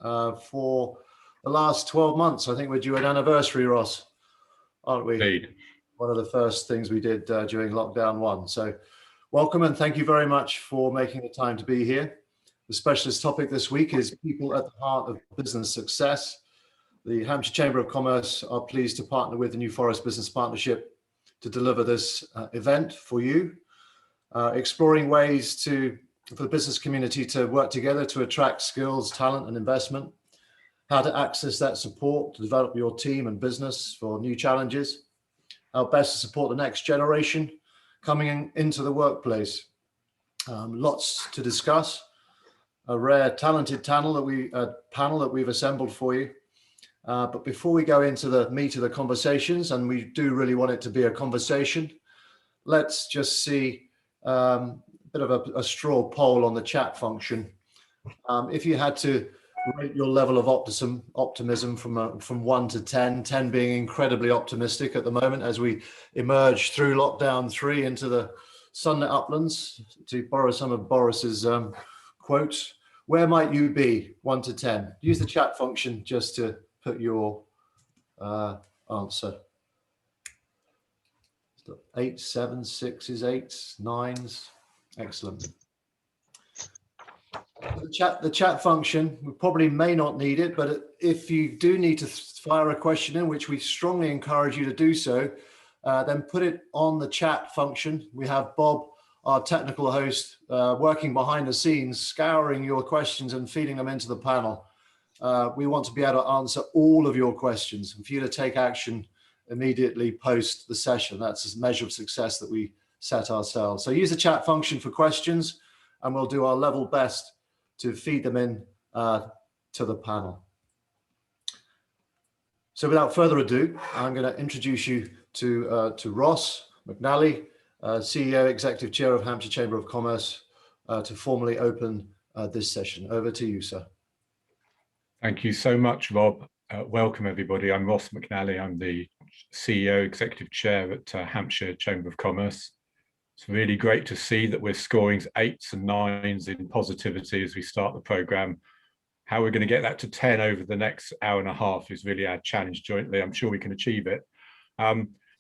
for the last 12 months. I think we're due an anniversary, Ross, aren't we? Indeed. One of the first things we did during lockdown 1. So welcome and thank you very much for making the time to be here. The specialist topic this week is people at the heart of business success. The Hampshire Chamber of Commerce are pleased to partner with the New Forest Business Partnership to deliver this event for you, exploring ways for the business community to work together to attract skills, talent, and investment, how to access that support to develop your team and business for new challenges, how best to support the next generation coming into the workplace. Lots to discuss. A rare, talented panel that we've assembled for you. But before we go into the meat of the conversations, and we do really want it to be a conversation, let's just see a bit of a straw poll on the chat function. If you had to rate your level of optimism from 1 to 10, 10 being incredibly optimistic at the moment as we emerge through lockdown 3 into the sunlit uplands, to borrow some of Boris's quotes, where might you be 1 to 10? Use the chat function just to put your answer. 8, 7, 6s, 8s, 9s. Excellent. The chat function, we probably may not need it, but if you do need to fire a question in, which we strongly encourage you to do so, then put it on the chat function. We have Bob, our technical host, working behind the scenes, scouring your questions and feeding them into the panel. We want to be able to answer all of your questions and for you to take action immediately post the session. That's a measure of success that we set ourselves. So use the chat function for questions and we'll do our level best to feed them in to the panel. So without further ado, I'm going to introduce you to Ross McNally, CEO, Executive Chair of Hampshire Chamber of Commerce, to formally open this session. Over to you, sir. Thank you so much, Rob. Welcome, everybody. I'm Ross McNally. I'm the CEO, Executive Chair at Hampshire Chamber of Commerce. It's really great to see that we're scoring 8s and 9s in positivity as we start the programme. How we're going to get that to 10 over the next hour and a half is really our challenge jointly. I'm sure we can achieve it.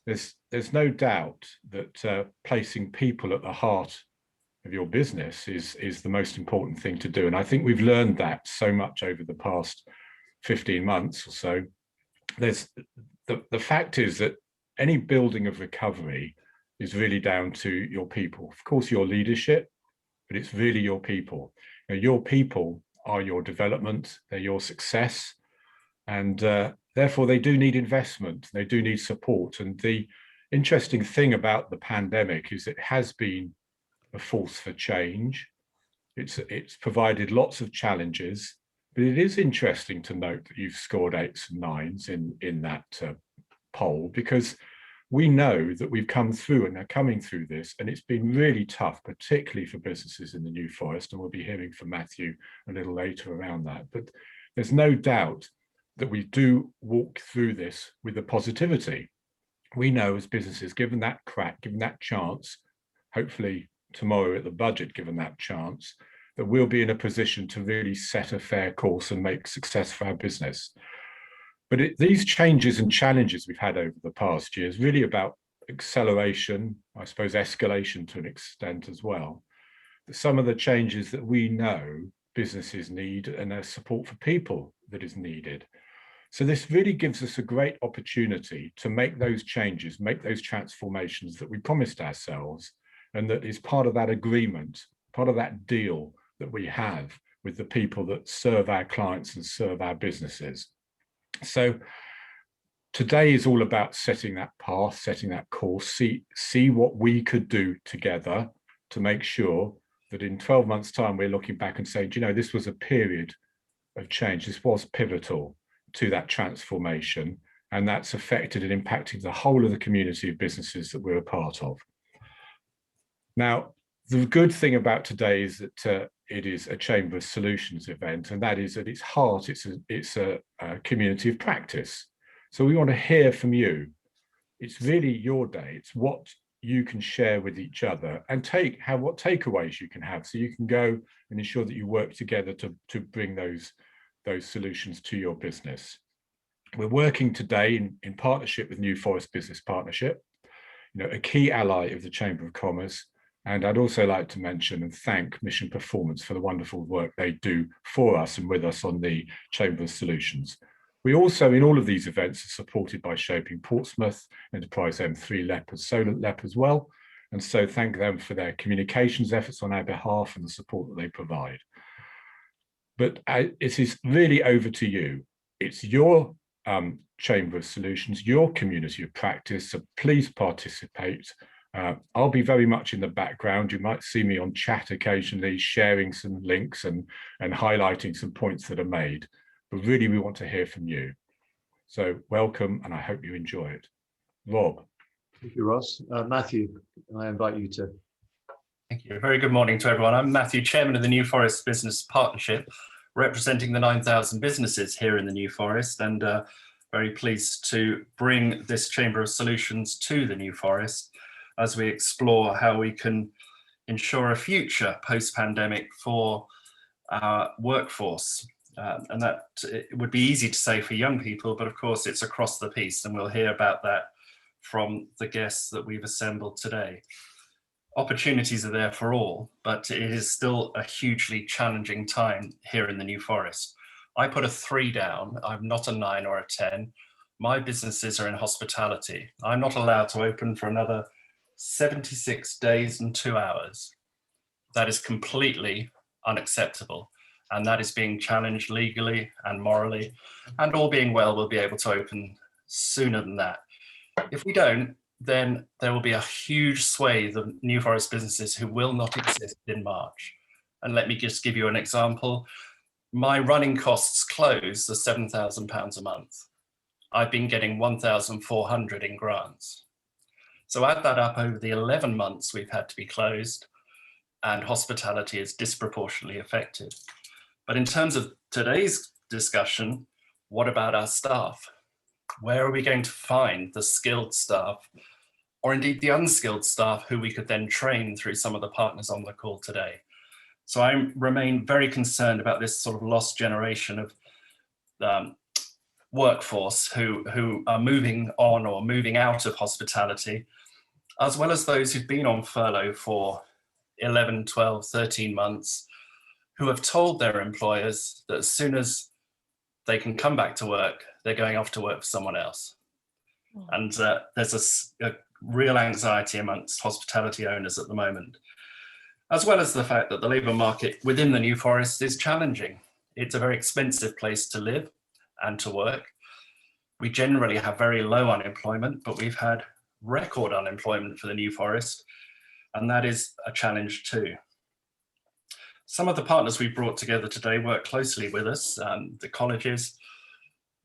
There's no doubt that placing people at the heart of your business is the most important thing to do. And I think we've learned that so much over the past 15 months or so. The fact is that any building of recovery is really down to your people. Of course, your leadership, but it's really your people. Your people are your development, they're your success, and therefore they do need investment, they do need support. And the interesting thing about the pandemic is it has been a force for change. It's provided lots of challenges, but it is interesting to note that you've scored 8s and 9s in that poll, because we know that we've come through and are coming through this, and it's been really tough, particularly for businesses in the New Forest, and we'll be hearing from Matthew a little later around that. But there's no doubt that we do walk through this with a positivity. We know as businesses, given that crack, given that chance, hopefully tomorrow at the budget, given that chance, that we'll be in a position to really set a fair course and make success for our business. But these changes and challenges we've had over the past year is really about acceleration, I suppose escalation to an extent as well. Some of the changes that we know businesses need and there's support for people that is needed. So this really gives us a great opportunity to make those changes, make those transformations that we promised ourselves, and that is part of that agreement, part of that deal that we have with the people that serve our clients and serve our businesses. So today is all about setting that path, setting that course, see what we could do together to make sure that in 12 months' time, we're looking back and saying, you know, this was a period of change. This was pivotal to that transformation, and that's affected and impacted the whole of the community of businesses that we're a part of. Now, the good thing about today is that it is a Chamber of Solutions event, and that is at its heart, it's a community of practice. So we want to hear from you. It's really your day. It's what you can share with each other and what takeaways you can have, so you can go and ensure that you work together to bring those those solutions to your business. We're working today in partnership with New Forest Business Partnership, a key ally of the Chamber of Commerce. And I'd also like to mention and thank Mission Performance for the wonderful work they do for us and with us on the Chamber's solutions. We also, in all of these events, are supported by Shaping Portsmouth, Enterprise M3 LEP, Solent LEP as well. And so thank them for their communications efforts on our behalf and the support that they provide. But it is really over to you. It's your Chamber of Solutions, your community of practice, so please participate. I'll be very much in the background. You might see me on chat occasionally, sharing some links and highlighting some points that are made. But really, we want to hear from you. So welcome, and I hope you enjoy it. Rob. Thank you, Ross. Matthew, I invite you to. Thank you. Very good morning to everyone. I'm Matthew, Chairman of the New Forest Business Partnership, representing the 9,000 businesses here in the New Forest, and very pleased to bring this Chamber of Solutions to the New Forest as we explore how we can ensure a future post-pandemic for our workforce. And that it would be easy to say for young people, but of course it's across the piece, and we'll hear about that from the guests that we've assembled today. Opportunities are there for all, but it is still a hugely challenging time here in the New Forest. I put a 3 down. I'm not a 9 or a 10. My businesses are in hospitality. I'm not allowed to open for another 76 days and 2 hours. That is completely unacceptable. And that is being challenged legally and morally. And all being well, we'll be able to open sooner than that. If we don't, then there will be a huge swathe of New Forest businesses who will not exist in March. And let me just give you an example. My running costs closed are £7,000 a month. I've been getting 1,400 in grants. So add that up over the 11 months we've had to be closed, and hospitality is disproportionately affected. But in terms of today's discussion, what about our staff? Where are we going to find the skilled staff, or indeed the unskilled staff who we could then train through some of the partners on the call today? So I remain very concerned about this sort of lost generation of workforce who are moving on or moving out of hospitality, as well as those who've been on furlough for 11, 12, 13 months, who have told their employers that as soon as they can come back to work, they're going off to work for someone else. And there's a real anxiety amongst hospitality owners at the moment, as well as the fact that the labour market within the New Forest is challenging. It's a very expensive place to live and to work. We generally have very low unemployment, but we've had record unemployment for the New Forest, and that is a challenge too. Some of the partners we've brought together today work closely with us, the colleges,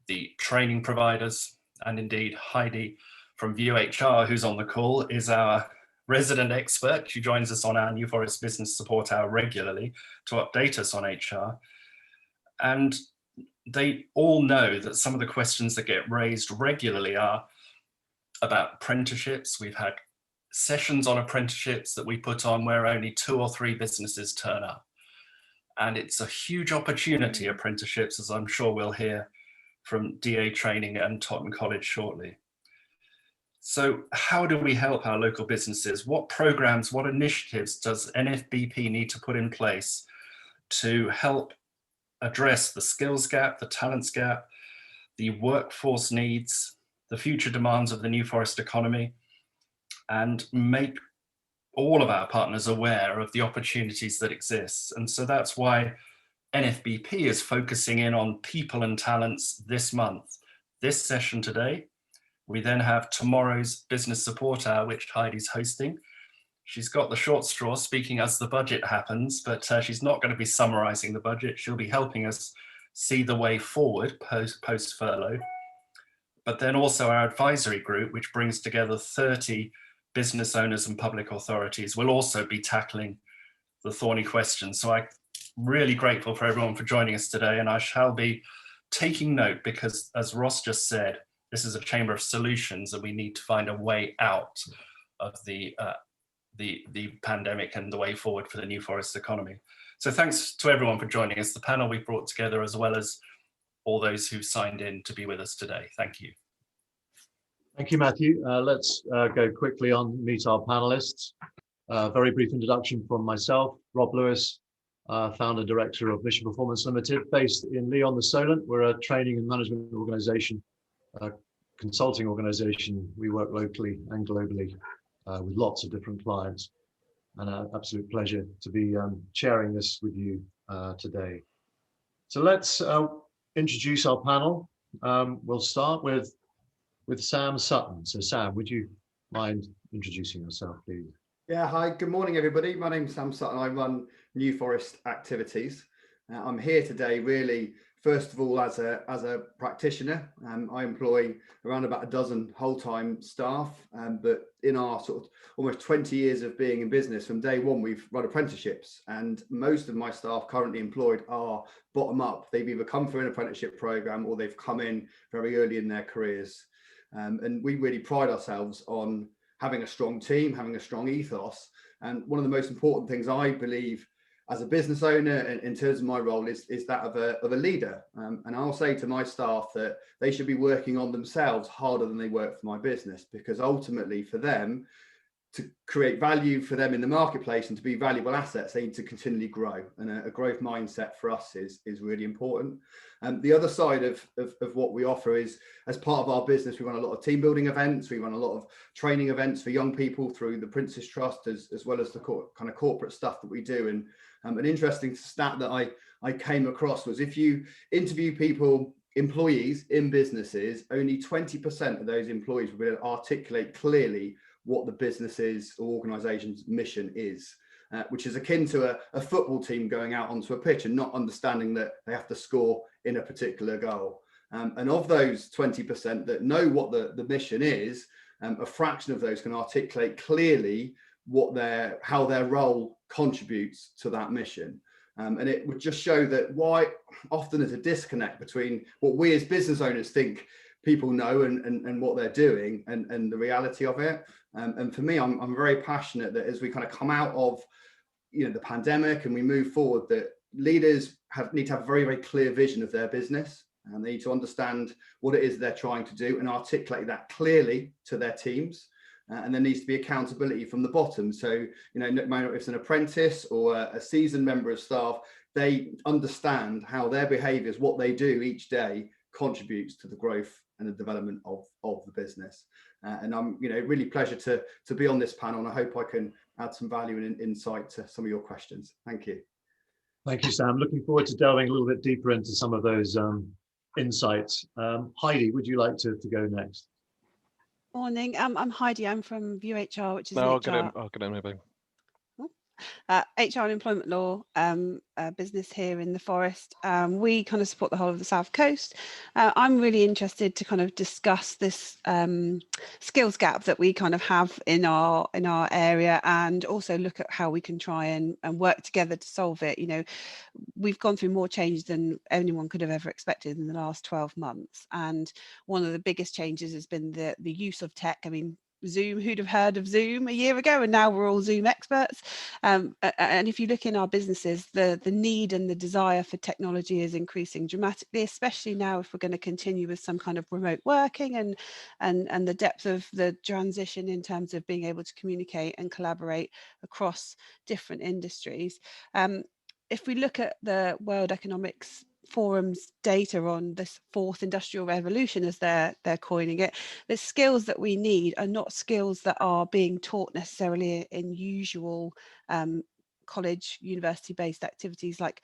the training providers, and indeed Heidi from View HR, who's on the call, is our resident expert. She joins us on our New Forest Business Support Hour regularly to update us on HR. And they all know that some of the questions that get raised regularly are about apprenticeships. We've had sessions on apprenticeships that we put on where only 2 or 3 businesses turn up. And it's a huge opportunity, apprenticeships, as I'm sure we'll hear from DA Training and Totton College shortly. So how do we help our local businesses? What programs, what initiatives does NFBP need to put in place to help address the skills gap, the talents gap, the workforce needs, the future demands of the New Forest economy, and make all of our partners aware of the opportunities that exist? And so that's why NFBP is focusing in on people and talents this month. This session today, we then have tomorrow's Business Support Hour, which Heidi's hosting. She's got the short straw speaking as the budget happens, but she's not going to be summarizing the budget. She'll be helping us see the way forward post-furlough. But then also our advisory group, which brings together 30 business owners and public authorities, will also be tackling the thorny questions. So I'm really grateful for everyone for joining us today, and I shall be taking note because, as Ross just said, this is a chamber of solutions and we need to find a way out of the pandemic and the way forward for the New Forest economy. So thanks to everyone for joining us. The panel we've brought together, as well as all those who signed in to be with us today. Thank you. Thank you, Matthew. Let's go quickly on meet our panelists. Very brief introduction from myself, Rob Lewis, founder director of Mission Performance Limited, based in Lyon, the Solent. We're a training and management organization, consulting organization. We work locally and globally with lots of different clients, and an absolute pleasure to be sharing this with you today. So let's introduce our panel. We'll start with Sam Sutton. So Sam, would you mind introducing yourself, please? Yeah, hi, good morning, everybody. My name's Sam Sutton. I run New Forest Activities. I'm here today really, first of all, as a practitioner. I employ around about a dozen whole-time staff, but in our sort of almost 20 years of being in business, from day one, we've run apprenticeships, and most of my staff currently employed are bottom up. They've either come through an apprenticeship program or they've come in very early in their careers. And we really pride ourselves on having a strong team, having a strong ethos. And one of the most important things I believe as a business owner in terms of my role is that of a leader. And I'll say to my staff that they should be working on themselves harder than they work for my business, because ultimately for them to create value for them in the marketplace and to be valuable assets, they need to continually grow. And a growth mindset for us is really important. And the other side of what we offer is, as part of our business, we run a lot of team building events. We run a lot of training events for young people through the Prince's Trust, as well as the kind of corporate stuff that we do. And an interesting stat that I came across was, if you interview people, employees in businesses, only 20% of those employees will be able to articulate clearly what the business's or organization's mission is, which is akin to a football team going out onto a pitch and not understanding that they have to score in a particular goal. And of those 20% that know what the mission is, a fraction of those can articulate clearly how their role contributes to that mission. And it would just show that why often there's a disconnect between what we as business owners think people know and what they're doing and the reality of it. And for me, I'm very passionate that as we kind of come out of the pandemic and we move forward, that leaders need to have a very, very clear vision of their business, and they need to understand what it is they're trying to do and articulate that clearly to their teams. And there needs to be accountability from the bottom. So, no matter if it's an apprentice or a seasoned member of staff, they understand how their behaviors, what they do each day, contributes to the growth and the development of the business. And I'm, really pleasure to be on this panel, and I hope I can add some value and insight to some of your questions. Thank you. Thank you, Sam. Looking forward to delving a little bit deeper into some of those insights. Heidi, would you like to go next? Morning, I'm Heidi. I'm from ViewHR, which is No, I'll get in maybe. HR and employment law business here in the Forest. We kind of support the whole of the South Coast. I'm really interested to kind of discuss this skills gap that we kind of have in our area, and also look at how we can try and work together to solve it. We've gone through more change than anyone could have ever expected in the last 12 months. And one of the biggest changes has been the use of tech. I mean, Zoom, who'd have heard of Zoom a year ago, and now we're all Zoom experts. And if you look in our businesses, the need and the desire for technology is increasing dramatically, especially now if we're going to continue with some kind of remote working and the depth of the transition in terms of being able to communicate and collaborate across different industries. If we look at the World Economics Forum's data on this fourth industrial revolution, as they're coining it, the skills that we need are not skills that are being taught necessarily in usual college, university-based activities, like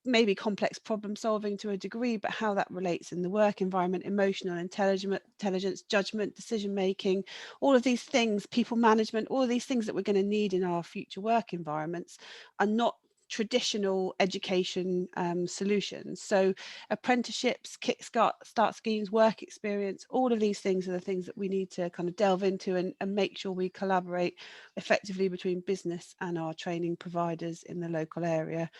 maybe complex problem solving to a degree, but how that relates in the work environment, emotional intelligence, judgment, decision making, all of these things, people management, all of these things that we're going to need in our future work environments are not traditional education solutions. So apprenticeships, kickstart schemes, work experience, all of these things are the things that we need to kind of delve into and make sure we collaborate effectively between business and our training providers in the local area.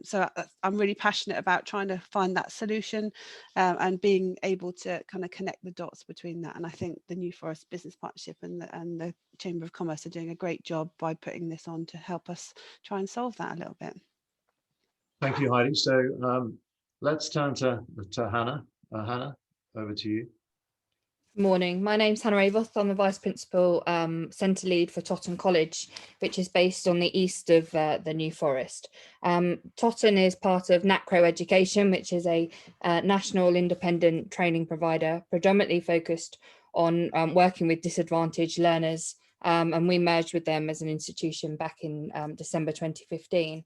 So I'm really passionate about trying to find that solution and being able to kind of connect the dots between that. And I think the New Forest Business Partnership and the Chamber of Commerce are doing a great job by putting this on to help us try and solve that a little bit. Thank you, Heidi. So Let's turn to Hannah. Hannah, over to you. Morning, my name's Hannah Avoth. I'm the Vice Principal Centre Lead for Totton College, which is based on the east of the New Forest. Totton is part of NACRO Education, which is a national independent training provider, predominantly focused on working with disadvantaged learners, and we merged with them as an institution back in December 2015.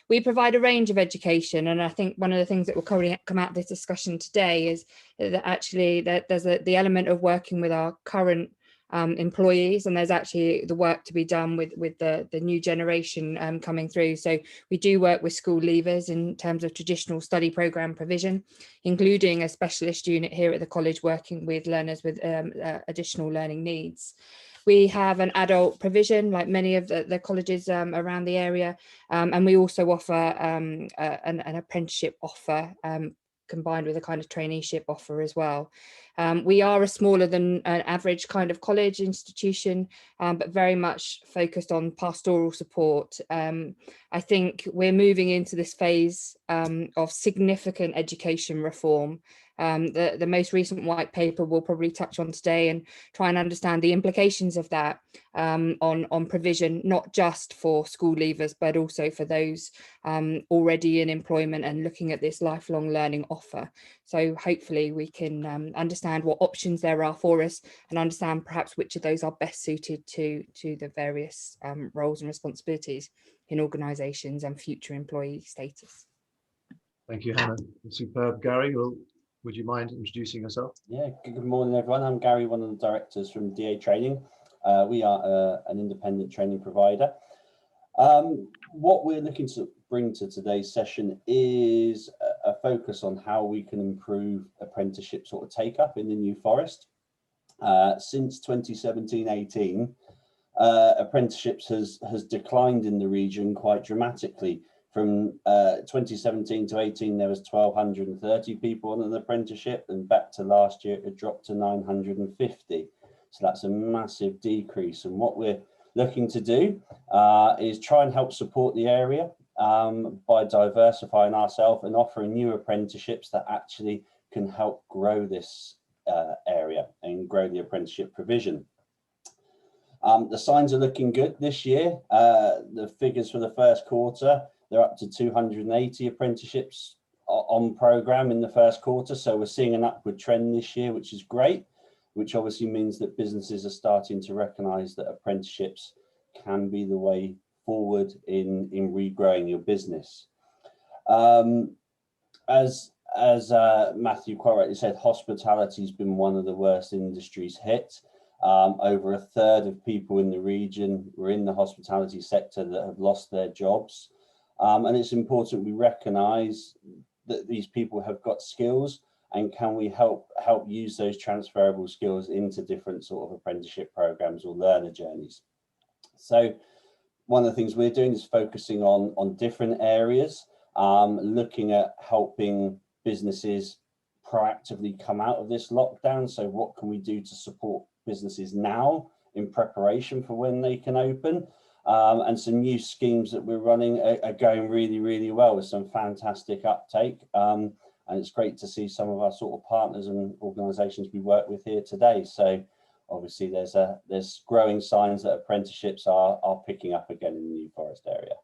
We provide a range of education, and I think one of the things that will come out of this discussion today is that actually there's the element of working with our current employees, and there's actually the work to be done with the new generation coming through. So we do work with school leavers in terms of traditional study programme provision, including a specialist unit here at the college working with learners with additional learning needs. We have an adult provision, like many of the colleges around the area, and we also offer an apprenticeship offer combined with a kind of traineeship offer as well. We are a smaller than an average kind of college institution, but very much focused on pastoral support. I think we're moving into this phase of significant education reform. The most recent white paper we'll probably touch on today and try and understand the implications of that on provision, not just for school leavers, but also for those already in employment and looking at this lifelong learning offer. So hopefully we can understand what options there are for us and understand perhaps which of those are best suited to the various roles and responsibilities in organisations and future employee status. Thank you, Hannah. Superb. Gary, would you mind introducing yourself? Yeah, good morning, everyone. I'm Gary, one of the directors from DA Training. We are an independent training provider. What we're looking to bring to today's session is a focus on how we can improve apprenticeship sort of take up in the New Forest. Since 2017-18, apprenticeships has declined in the region quite dramatically. From 2017 to 18, there was 1,230 people on an apprenticeship, and back to last year, it dropped to 950. So that's a massive decrease. And what we're looking to do is try and help support the area by diversifying ourselves and offering new apprenticeships that actually can help grow this area and grow the apprenticeship provision. The signs are looking good this year. The figures for the first quarter, they're up to 280 apprenticeships on programme in the first quarter. So we're seeing an upward trend this year, which is great, which obviously means that businesses are starting to recognise that apprenticeships can be the way forward in regrowing your business. As Matthew quite rightly said, hospitality has been one of the worst industries hit. Over a third of people in the region were in the hospitality sector that have lost their jobs. And it's important we recognise that these people have got skills, and can we help use those transferable skills into different sort of apprenticeship programs or learner journeys. So one of the things we're doing is focusing on different areas, looking at helping businesses proactively come out of this lockdown. So what can we do to support businesses now in preparation for when they can open? And some new schemes that we're running are going really, really well with some fantastic uptake. And it's great to see some of our sort of partners and organisations we work with here today. So obviously there's growing signs that apprenticeships are picking up again in the New Forest area.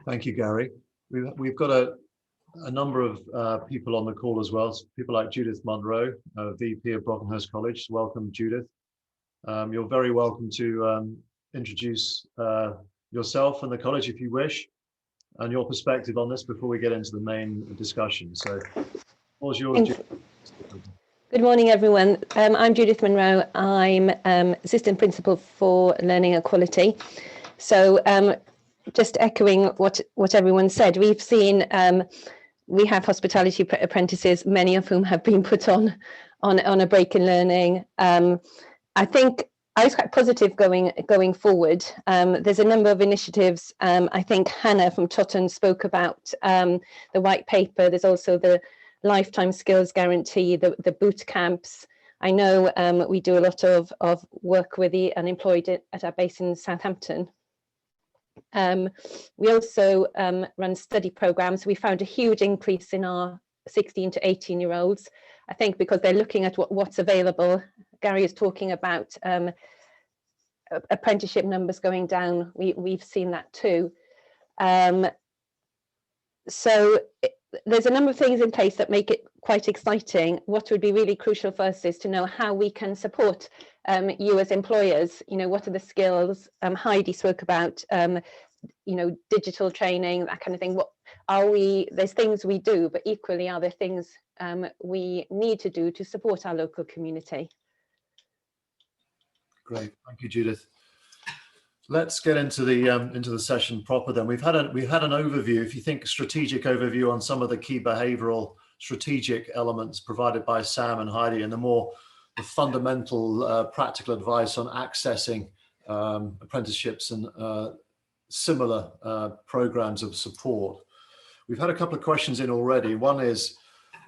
Thank you, Gary. We've got a number of people on the call as well. So people like Judith Monroe, VP of Brockenhurst College. Welcome, Judith. You're very welcome to introduce yourself and the college if you wish, and your perspective on this before we get into the main discussion. So, what's yours? Good morning, everyone. I'm Judith Monroe. I'm Assistant Principal for Learning Equality. So just echoing what everyone said, we've seen, we have hospitality apprentices, many of whom have been put on a break in learning. I think I was quite positive going forward. There's a number of initiatives. I think Hannah from Totton spoke about the white paper. There's also the lifetime skills guarantee, the boot camps. I know we do a lot of work with the unemployed at our base in Southampton. We also run study programs. We found a huge increase in our 16 to 18-year-olds, I think because they're looking at what's available. Gary is talking about apprenticeship numbers going down. We've seen that too. So there's a number of things in place that make it quite exciting. What would be really crucial for us is to know how we can support you as employers. You know, what are the skills? Heidi spoke about, you know, digital training, that kind of thing. What are we? There's things we do, but equally are there things we need to do to support our local community. Great, thank you, Judith. Let's get into the session proper then. We've had an overview, if you think strategic overview, on some of the key behavioral strategic elements provided by Sam and Heidi, and the fundamental practical advice on accessing apprenticeships and similar programs of support. We've had a couple of questions in already. One is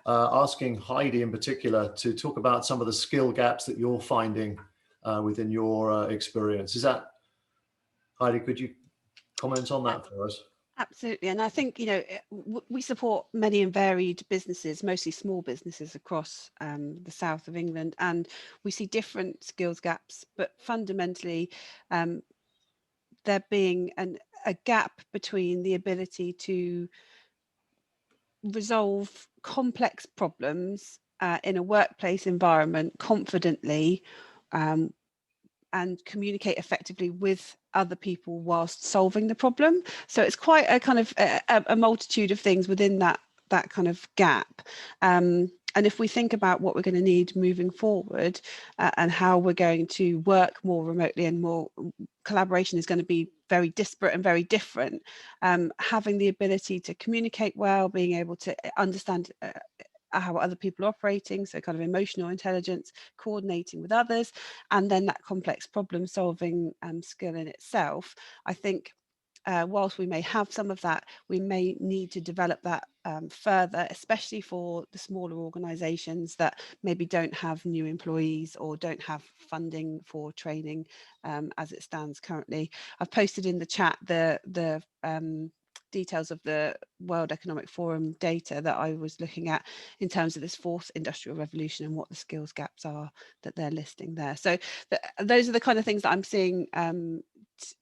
asking Heidi in particular to talk about some of the skill gaps that you're finding within your experience. Is that, Heidi, could you comment on that for us? Absolutely. And I think, you know, we support many and varied businesses, mostly small businesses across the south of England, and we see different skills gaps, but fundamentally there being a gap between the ability to resolve complex problems in a workplace environment confidently and communicate effectively with other people whilst solving the problem. So it's quite a kind of a multitude of things within that kind of gap. And if we think about what we're going to need moving forward and how we're going to work more remotely and more collaboration is going to be very disparate and very different, having the ability to communicate well, being able to understand how other people are operating, so kind of emotional intelligence, coordinating with others, and then that complex problem solving skill in itself. I think whilst we may have some of that, we may need to develop that further, especially for the smaller organisations that maybe don't have new employees or don't have funding for training as it stands currently. I've posted in the chat the details of the World Economic Forum data that I was looking at in terms of this fourth industrial revolution and what the skills gaps are that they're listing there. So those are the kind of things that I'm seeing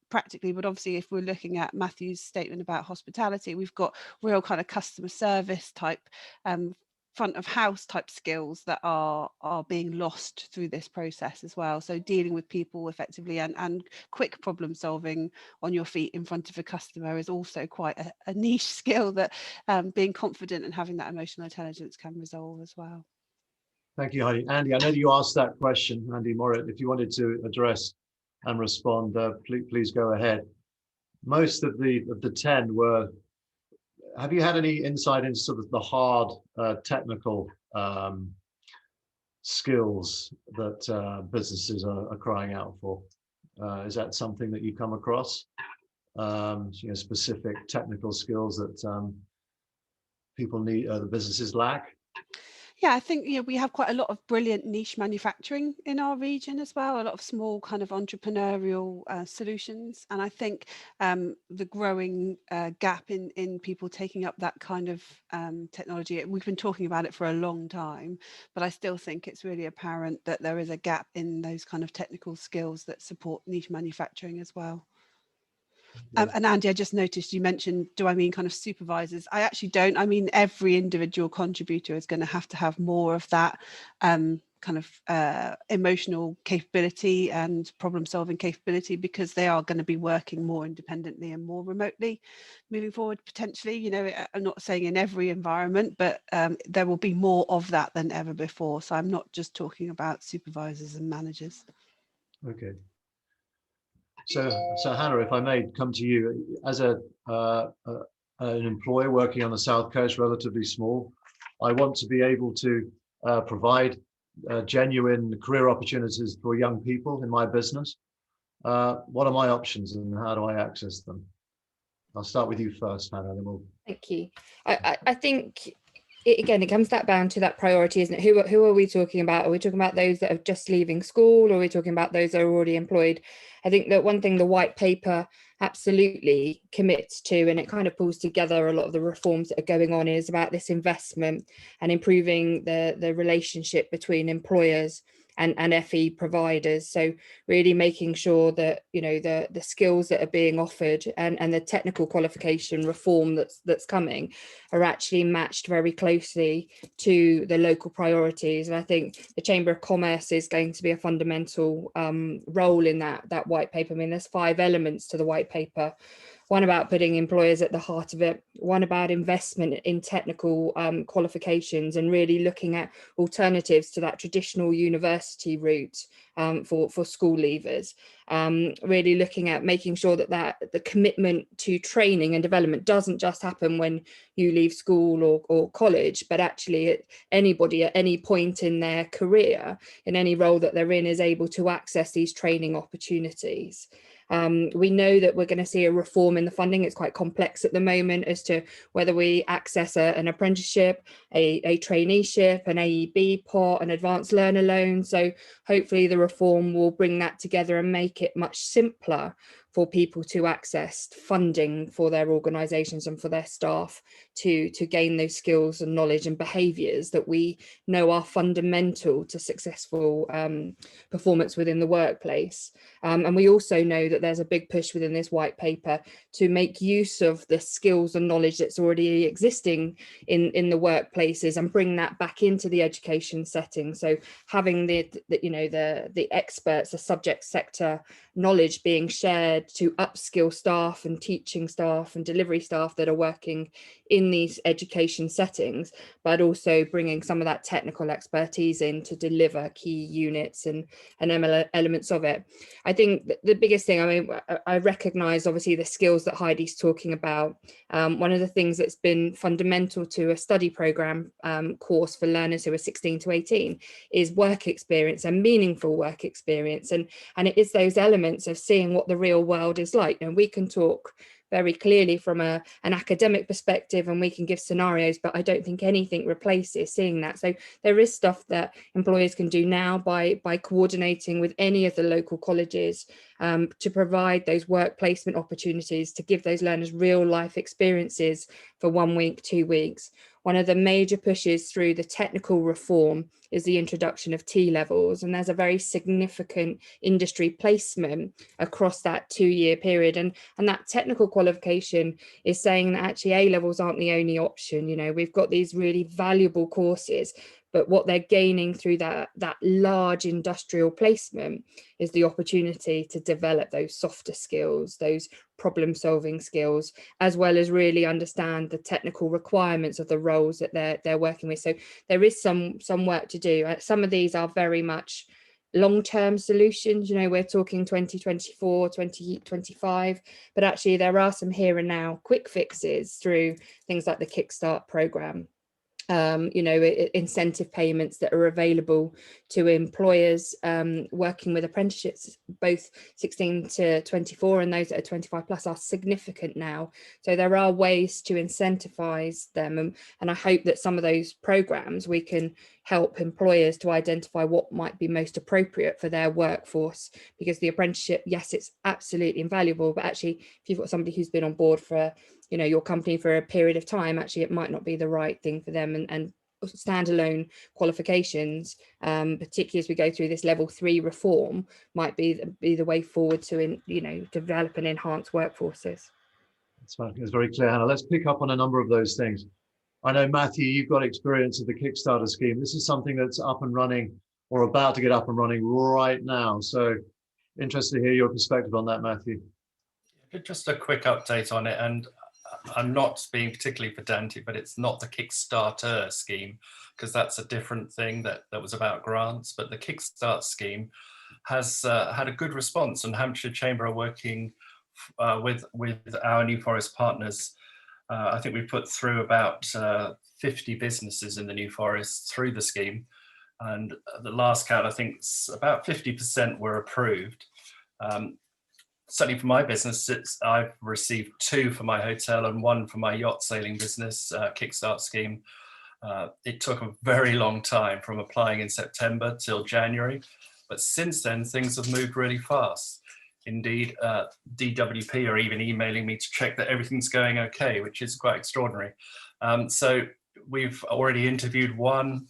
practically, but obviously if we're looking at Matthew's statement about hospitality, we've got real kind of customer service type front of house type skills that are being lost through this process as well. So dealing with people effectively and quick problem solving on your feet in front of a customer is also quite a niche skill that being confident and having that emotional intelligence can resolve as well. Thank you, Heidi. Andy, I know you asked that question, Andy Morritt. If you wanted to address and respond, please go ahead. Most of the 10 were. Have you had any insight into sort of the hard technical skills that businesses are crying out for? Is that something that you come across? You know, specific technical skills that people need, the businesses lack? Yeah, I think we have quite a lot of brilliant niche manufacturing in our region as well, a lot of small kind of entrepreneurial solutions. And I think the growing gap in people taking up that kind of technology, we've been talking about it for a long time, but I still think it's really apparent that there is a gap in those kind of technical skills that support niche manufacturing as well. And Andy, I just noticed you mentioned, do I mean kind of supervisors? I actually don't. I mean, every individual contributor is going to have more of that kind of emotional capability and problem solving capability, because they are going to be working more independently and more remotely moving forward, potentially. You know, I'm not saying in every environment, but there will be more of that than ever before. So I'm not just talking about supervisors and managers. Okay. So Hannah, if I may come to you as an employer working on the South Coast, relatively small, I want to be able to provide genuine career opportunities for young people in my business. What are my options and how do I access them? I'll start with you first, Hannah. Then we'll... Thank you. I think it comes down to that priority, isn't it? Who are we talking about? Are we talking about those that are just leaving school, or are we talking about those that are already employed? I think that one thing the white paper absolutely commits to, and it kind of pulls together a lot of the reforms that are going on, is about this investment and improving the relationship between employers and FE providers. So really making sure that, you know, the skills that are being offered and the technical qualification reform that's coming are actually matched very closely to the local priorities. And I think the Chamber of Commerce is going to be a fundamental role in that white paper. I mean, there's 5 elements to the white paper. One about putting employers at the heart of it, one about investment in technical qualifications and really looking at alternatives to that traditional university route for school leavers, really looking at making sure that the commitment to training and development doesn't just happen when you leave school or college, but actually anybody at any point in their career, in any role that they're in, is able to access these training opportunities. We know that we're going to see a reform in the funding. It's quite complex at the moment as to whether we access an apprenticeship, a traineeship, an AEB pot, an advanced learner loan. So hopefully the reform will bring that together and make it much simpler for people to access funding for their organisations and for their staff to gain those skills and knowledge and behaviours that we know are fundamental to successful performance within the workplace. And we also know that there's a big push within this white paper to make use of the skills and knowledge that's already existing in the workplaces and bring that back into the education setting. So having the experts, the subject sector knowledge being shared to upskill staff and teaching staff and delivery staff that are working in these education settings, but also bringing some of that technical expertise in to deliver key units and elements of it. I think the biggest thing, I mean, I recognise obviously the skills that Heidi's talking about. One of the things that's been fundamental to a study programme course for learners who are 16 to 18 is work experience and meaningful work experience. And it is those elements of seeing what the real world is like. And we can talk very clearly from an academic perspective and we can give scenarios, but I don't think anything replaces seeing that. So there is stuff that employers can do now by coordinating with any of the local colleges to provide those work placement opportunities, to give those learners real life experiences for 1 week, 2 weeks. One of the major pushes through the technical reform is the introduction of T-levels, and there's a very significant industry placement across that 2-year period. And that technical qualification is saying that actually A-levels aren't the only option. You know, we've got these really valuable courses, but what they're gaining through that large industrial placement is the opportunity to develop those softer skills, those problem solving skills, as well as really understand the technical requirements of the roles that they're working with. So there is some work to do. Some of these are very much long-term solutions, you know, we're talking 2024, 2025, but actually there are some here and now quick fixes through things like the Kickstart programme. Incentive payments that are available to employers working with apprenticeships, both 16 to 24 and those that are 25 plus, are significant now. So there are ways to incentivize them. And I hope that some of those programs, we can help employers to identify what might be most appropriate for their workforce, because the apprenticeship, yes, it's absolutely invaluable, but actually if you've got somebody who's been on board for your company for a period of time, actually it might not be the right thing for them. And standalone qualifications, particularly as we go through this level 3 reform, might be the way forward to develop and enhance workforces. That's fine. It's very clear, Hannah. Let's pick up on a number of those things. I know, Matthew, you've got experience of the Kickstarter scheme. This is something that's up and running or about to get up and running right now. So interested to hear your perspective on that, Matthew. Just a quick update on it, and I'm not being particularly pedantic, but it's not the Kickstarter scheme, because that's a different thing that was about grants. But the Kickstart scheme has had a good response, and Hampshire Chamber are working with our New Forest partners. I think we put through about 50 businesses in the New Forest through the scheme, and the last count, I think about 50% were approved. Certainly for my business, I've received 2 for my hotel and 1 for my yacht sailing business Kickstart scheme. It took a very long time from applying in September till January, but since then things have moved really fast. Indeed, DWP are even emailing me to check that everything's going okay, which is quite extraordinary. So we've already interviewed one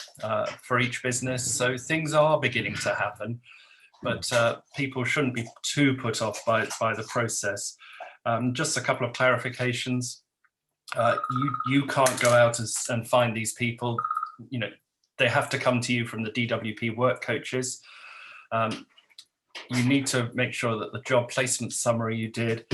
for each business, so things are beginning to happen, but people shouldn't be too put off by the process. Just a couple of clarifications. You can't go out and find these people. You know, they have to come to you from the DWP work coaches. You need to make sure that the job placement summary you did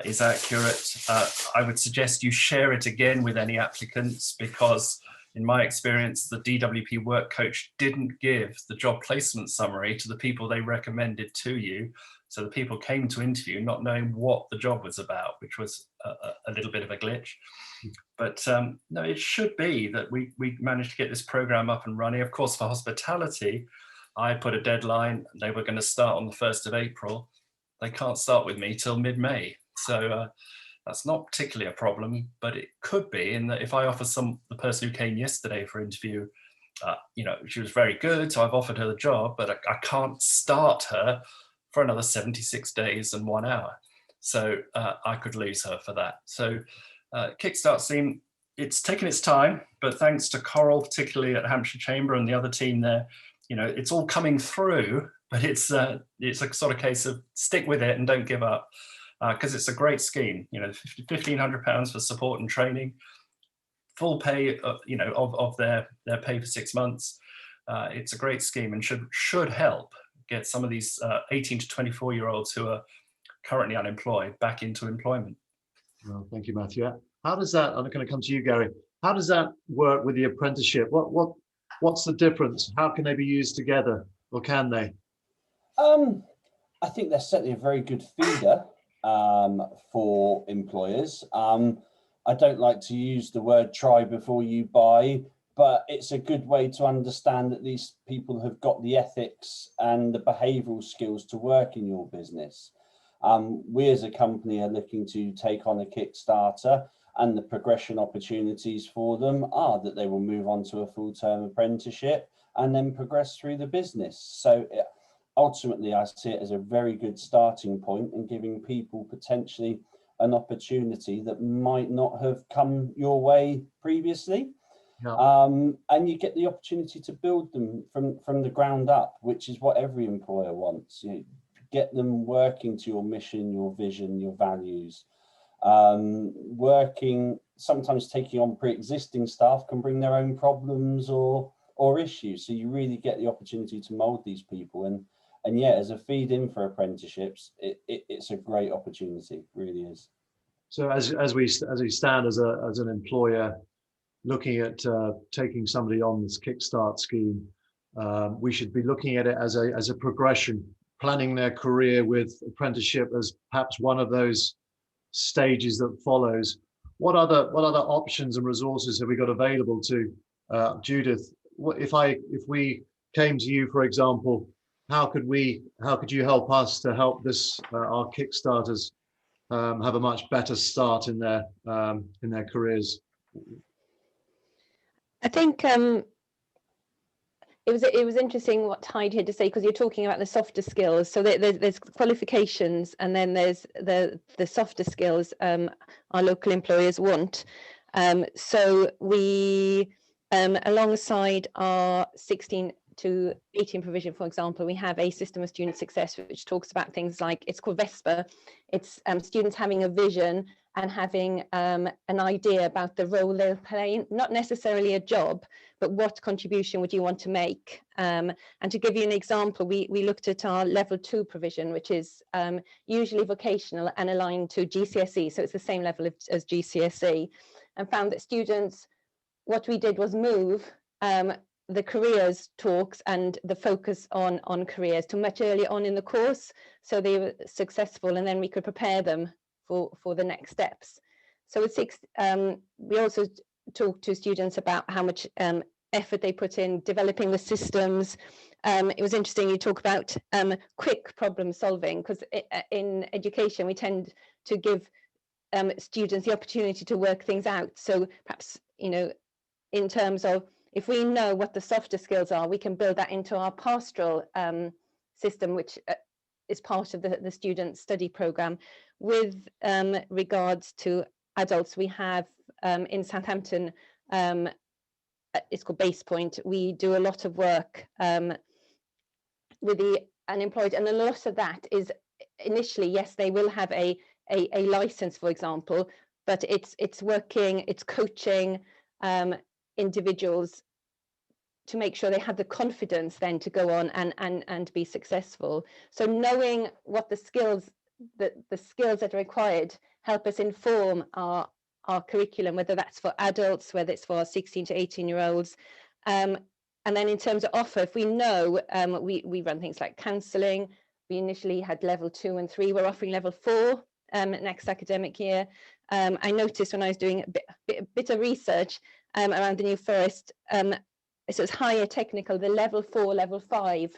is accurate. I would suggest you share it again with any applicants, because in my experience, the DWP work coach didn't give the job placement summary to the people they recommended to you. So the people came to interview not knowing what the job was about, which was a little bit of a glitch. But no, it should be that we managed to get this program up and running. Of course, for hospitality, I put a deadline. They were going to start on the 1st of April. They can't start with me till mid-May. So that's not particularly a problem, but it could be in that if I offer the person who came yesterday for interview, you know, she was very good, so I've offered her the job, but I can't start her for another 76 days and 1 hour. So I could lose her for that. So Kickstart Scheme, it's taken its time, but thanks to Coral, particularly at Hampshire Chamber and the other team there, you know, it's all coming through, but it's a sort of case of stick with it and don't give up, because it's a great scheme. You know, £1,500 for support and training, full pay, you know, of their pay for 6 months. It's a great scheme and should help get some of these 18 to 24-year-olds who are currently unemployed back into employment. Well, thank you, Matthew. How does that, I'm going to come to you, Gary. How does that work with the apprenticeship? What's the difference? How can they be used together, or can they? I think they're certainly a very good feeder for employers. I don't like to use the word try before you buy, but it's a good way to understand that these people have got the ethics and the behavioural skills to work in your business. We as a company are looking to take on a Kickstarter, and the progression opportunities for them are that they will move on to a full-term apprenticeship and then progress through the business. So ultimately, I see it as a very good starting point in giving people potentially an opportunity that might not have come your way previously. Yeah. And you get the opportunity to build them from the ground up, which is what every employer wants. You get them working to your mission, your vision, your values. Working, sometimes taking on pre-existing staff can bring their own problems or issues. So you really get the opportunity to mold these people. And yeah, as a feed in for apprenticeships, it's a great opportunity, really is. So as we stand as an employer looking at taking somebody on this Kickstart scheme, we should be looking at it as a progression, planning their career with apprenticeship as perhaps one of those stages that follows. What other options and resources have we got available to Judith? If we came to you, for example, how could you help us to help this our Kickstarters have a much better start in their careers? I think it was interesting what Hyde had to say, because you're talking about the softer skills. So there's qualifications, and then there's the softer skills our local employers want. So we, alongside our 16 to 18 provision, for example, we have a system of student success which talks about things like, it's called VESPA. It's students having a vision and having an idea about the role they'll play, not necessarily a job, but what contribution would you want to make? And to give you an example, we looked at our level 2 provision, which is usually vocational and aligned to GCSE. So it's the same level as GCSE, and found that students, what we did was move the careers talks and the focus on careers to much earlier on in the course, so they were successful, and then we could prepare them for the next steps. So it's we also talk to students about how much effort they put in developing the systems. It was interesting you talk about quick problem solving, because in education we tend to give students the opportunity to work things out. So perhaps, you know, in terms of, if we know what the softer skills are, we can build that into our pastoral system, which is part of the student study program. With regards to adults, we have in Southampton, it's called Base Point. We do a lot of work with the unemployed, and a lot of that is initially, yes, they will have a license, for example, but it's working, it's coaching individuals to make sure they have the confidence then to go on and be successful. So knowing what the skills that are required help us inform our curriculum, whether that's for adults, whether it's for 16 to 18-year-olds. And then in terms of offer, if we know, we run things like counselling. We initially had level 2 and 3. We're offering level 4 next academic year. I noticed when I was doing a bit of research around the New Forest, so it's higher technical. The level 4, level 5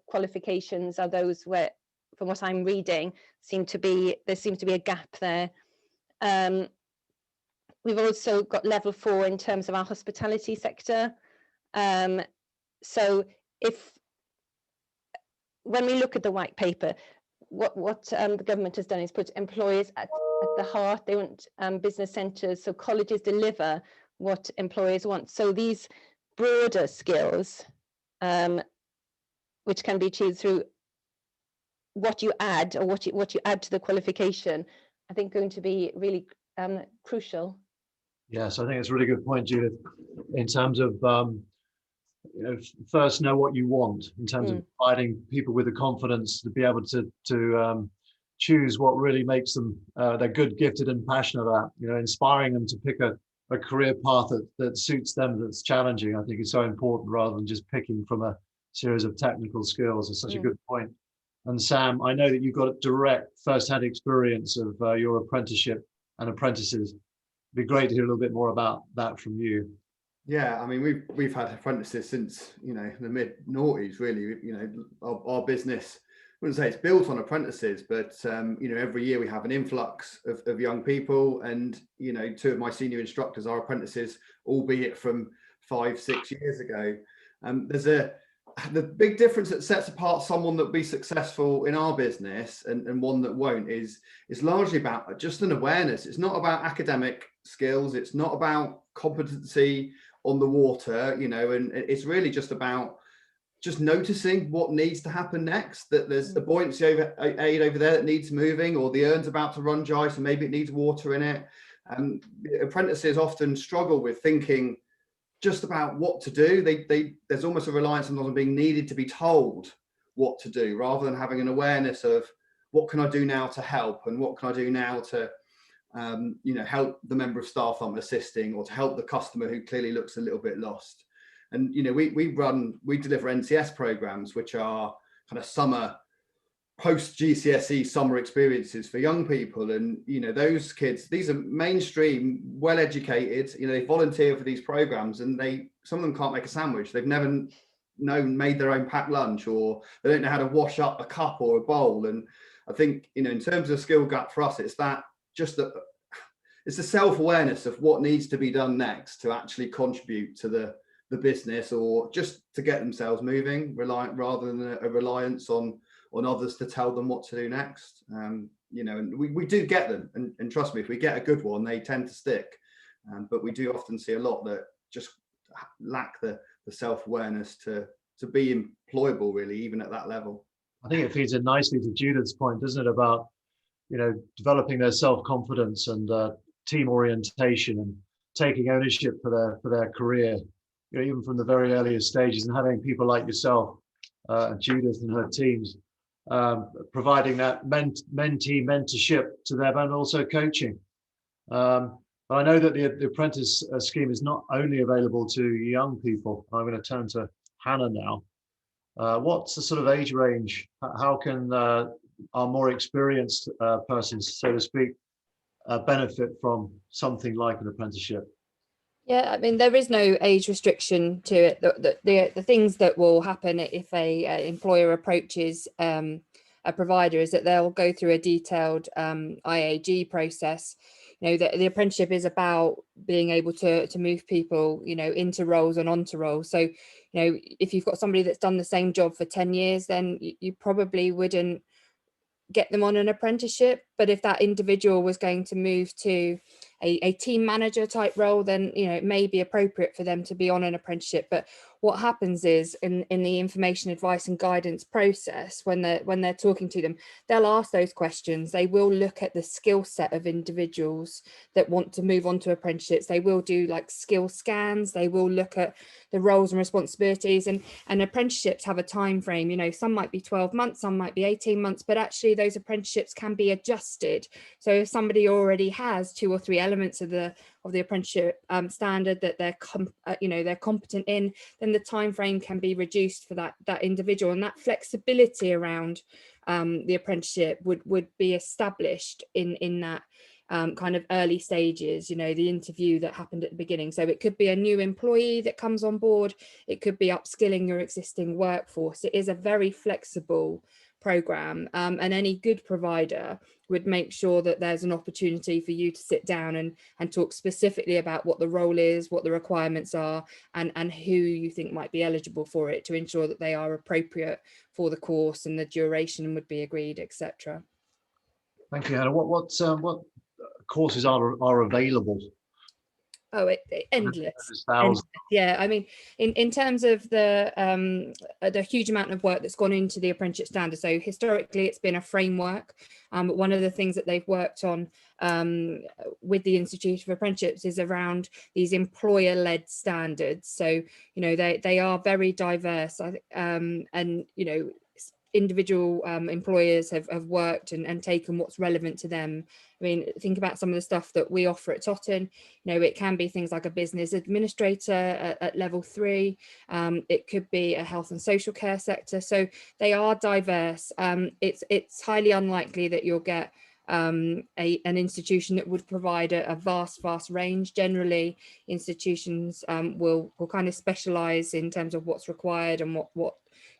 qualifications are those where, from what I'm reading, there seems to be a gap there. We've also got level 4 in terms of our hospitality sector. So when we look at the white paper, what the government has done is put employers at the heart. They want business centres, so colleges deliver what employers want. So these broader skills, which can be achieved through what you add or what you add to the qualification, I think going to be really crucial. Yes, I think it's a really good point, Judith, in terms of first know what you want, in terms of providing people with the confidence to be able to choose what really makes them they're good, gifted and passionate at, inspiring them to pick a career path that suits them, that's challenging. I think is so important, rather than just picking from a series of technical skills. It's such a good point. And Sam, I know that you've got a direct first-hand experience of your apprenticeship and apprentices. It'd be great to hear a little bit more about that from you. Yeah, I mean, we've had apprentices since the mid noughties, really. Our business, I wouldn't say it's built on apprentices, but every year we have an influx of young people, and 2 of my senior instructors are apprentices, albeit from 5-6 years ago. The big difference that sets apart someone that will be successful in our business and one that won't is largely about just an awareness. It's not about academic skills. It's not about competency on the water, and it's really just about just noticing what needs to happen next, that there's a buoyancy aid over there that needs moving, or the urn's about to run dry, so maybe it needs water in it. And apprentices often struggle with thinking just about what to do. There's almost a reliance on being needed to be told what to do, rather than having an awareness of what can I do now to help, and what can I do now to help the member of staff I'm assisting, or to help the customer who clearly looks a little bit lost. And we deliver NCS programs, which are kind of summer, post GCSE summer experiences for young people. And those kids, these are mainstream, well educated, they volunteer for these programs, and some of them can't make a sandwich. They've never made their own packed lunch, or they don't know how to wash up a cup or a bowl. And I think in terms of skill gap for us, it's it's the self-awareness of what needs to be done next to actually contribute to the business, or just to get themselves moving, rather than a reliance on others to tell them what to do next. And we do get them, and trust me, if we get a good one, they tend to stick. But we do often see a lot that just lack the self-awareness to be employable, really, even at that level. I think it feeds in nicely to Judith's point, doesn't it, about developing their self-confidence and team orientation, and taking ownership for their career, even from the very earliest stages, and having people like yourself, Judith and her teams, providing that mentee mentorship to them, and also coaching. But I know that the apprentice scheme is not only available to young people. I'm going to turn to Hannah now. What's the sort of age range? How can our more experienced persons, so to speak, benefit from something like an apprenticeship? Yeah, I mean, there is no age restriction to it. The things that will happen if a employer approaches a provider is that they'll go through a detailed IAG process. you know, the apprenticeship is about being able to move people, you know, into roles and onto roles. So, you know, if you've got somebody that's done the same job for 10 years, then you probably wouldn't get them on an apprenticeship. But if that individual was going to move to a team manager type role, then, you know, it may be appropriate for them to be on an apprenticeship. But what happens is in the information, advice and guidance process, when they're talking to them, they'll ask those questions. They will look at the skill set of individuals that want to move on to apprenticeships. They will do like skill scans. They will look at the roles and responsibilities, and apprenticeships have a time frame. You know, some might be 12 months, some might be 18 months, but actually those apprenticeships can be adjusted. So if somebody already has 2 or 3 elements of the apprenticeship standard that they're competent in, then the time frame can be reduced for that individual, and that flexibility around the apprenticeship would be established in that kind of early stages, you know, the interview that happened at the beginning. So it could be a new employee that comes on board, it could be upskilling your existing workforce. It is a very flexible program, and any good provider would make sure that there's an opportunity for you to sit down and talk specifically about what the role is, what the requirements are, and who you think might be eligible for it, to ensure that they are appropriate for the course and the duration would be agreed, etc. Thank you, Hannah. What courses are available? Oh, endless. Thousands. Yeah, I mean, in terms of the huge amount of work that's gone into the apprenticeship standard. So historically, it's been a framework. But one of the things that they've worked on with the Institute of Apprenticeships is around these employer-led standards. So, you know, they are very diverse, and, you know, individual employers have worked and taken what's relevant to them. I mean, think about some of the stuff that we offer at Totten. You know, it can be things like a business administrator at level 3. It could be a health and social care sector. So they are diverse. It's highly unlikely that you'll get an institution that would provide a vast range. Generally, institutions will kind of specialize in terms of what's required and what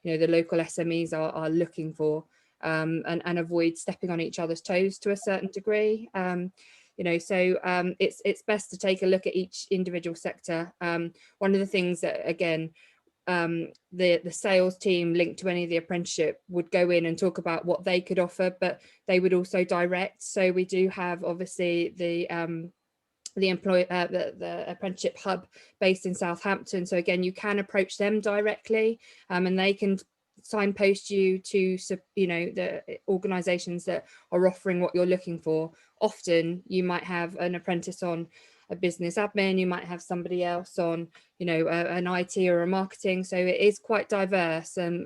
you know the local SMEs are looking for, and avoid stepping on each other's toes to a certain degree. You know, so it's best to take a look at each individual sector. One of the things that, again, the sales team linked to any of the apprenticeship would go in and talk about what they could offer, but they would also direct. So we do have obviously the apprenticeship hub based in Southampton. So again, you can approach them directly, and they can signpost you to, you know, the organisations that are offering what you're looking for. Often you might have an apprentice on a business admin, you might have somebody else on, you know, an IT or a marketing. So it is quite diverse, and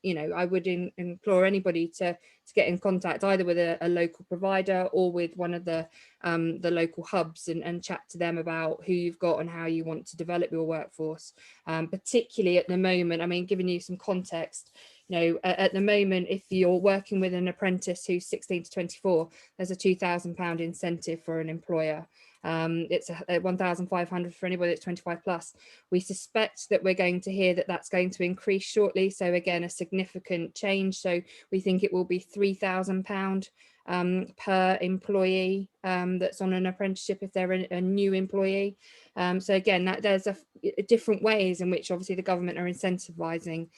you know, I would implore anybody to get in contact either with a local provider or with one of the local hubs and chat to them about who you've got and how you want to develop your workforce. Particularly at the moment, I mean, giving you some context, you know, at the moment, if you're working with an apprentice who's 16 to 24, there's a £2,000 incentive for an employer. It's a 1,500 for anybody that's 25 plus. We suspect that we're going to hear that that's going to increase shortly. So again, a significant change. So we think it will be £3,000 per employee that's on an apprenticeship if they're a new employee. So again, there's different ways in which obviously the government are incentivising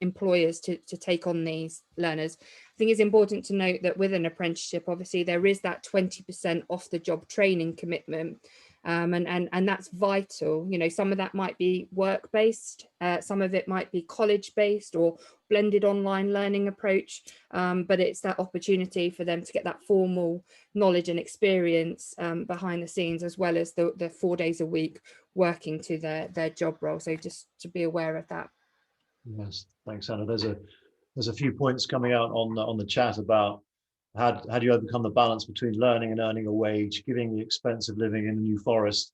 employers to take on these learners. I think it's important to note that with an apprenticeship, obviously there is that 20% off the job training commitment, and that's vital. You know, some of that might be work-based, some of it might be college-based or blended online learning approach, but it's that opportunity for them to get that formal knowledge and experience behind the scenes, as well as the 4 days a week working to their job role. So just to be aware of that. Yes, thanks, Anna. There's a few points coming out on the chat about how do you overcome the balance between learning and earning a wage, giving the expense of living in the New Forest,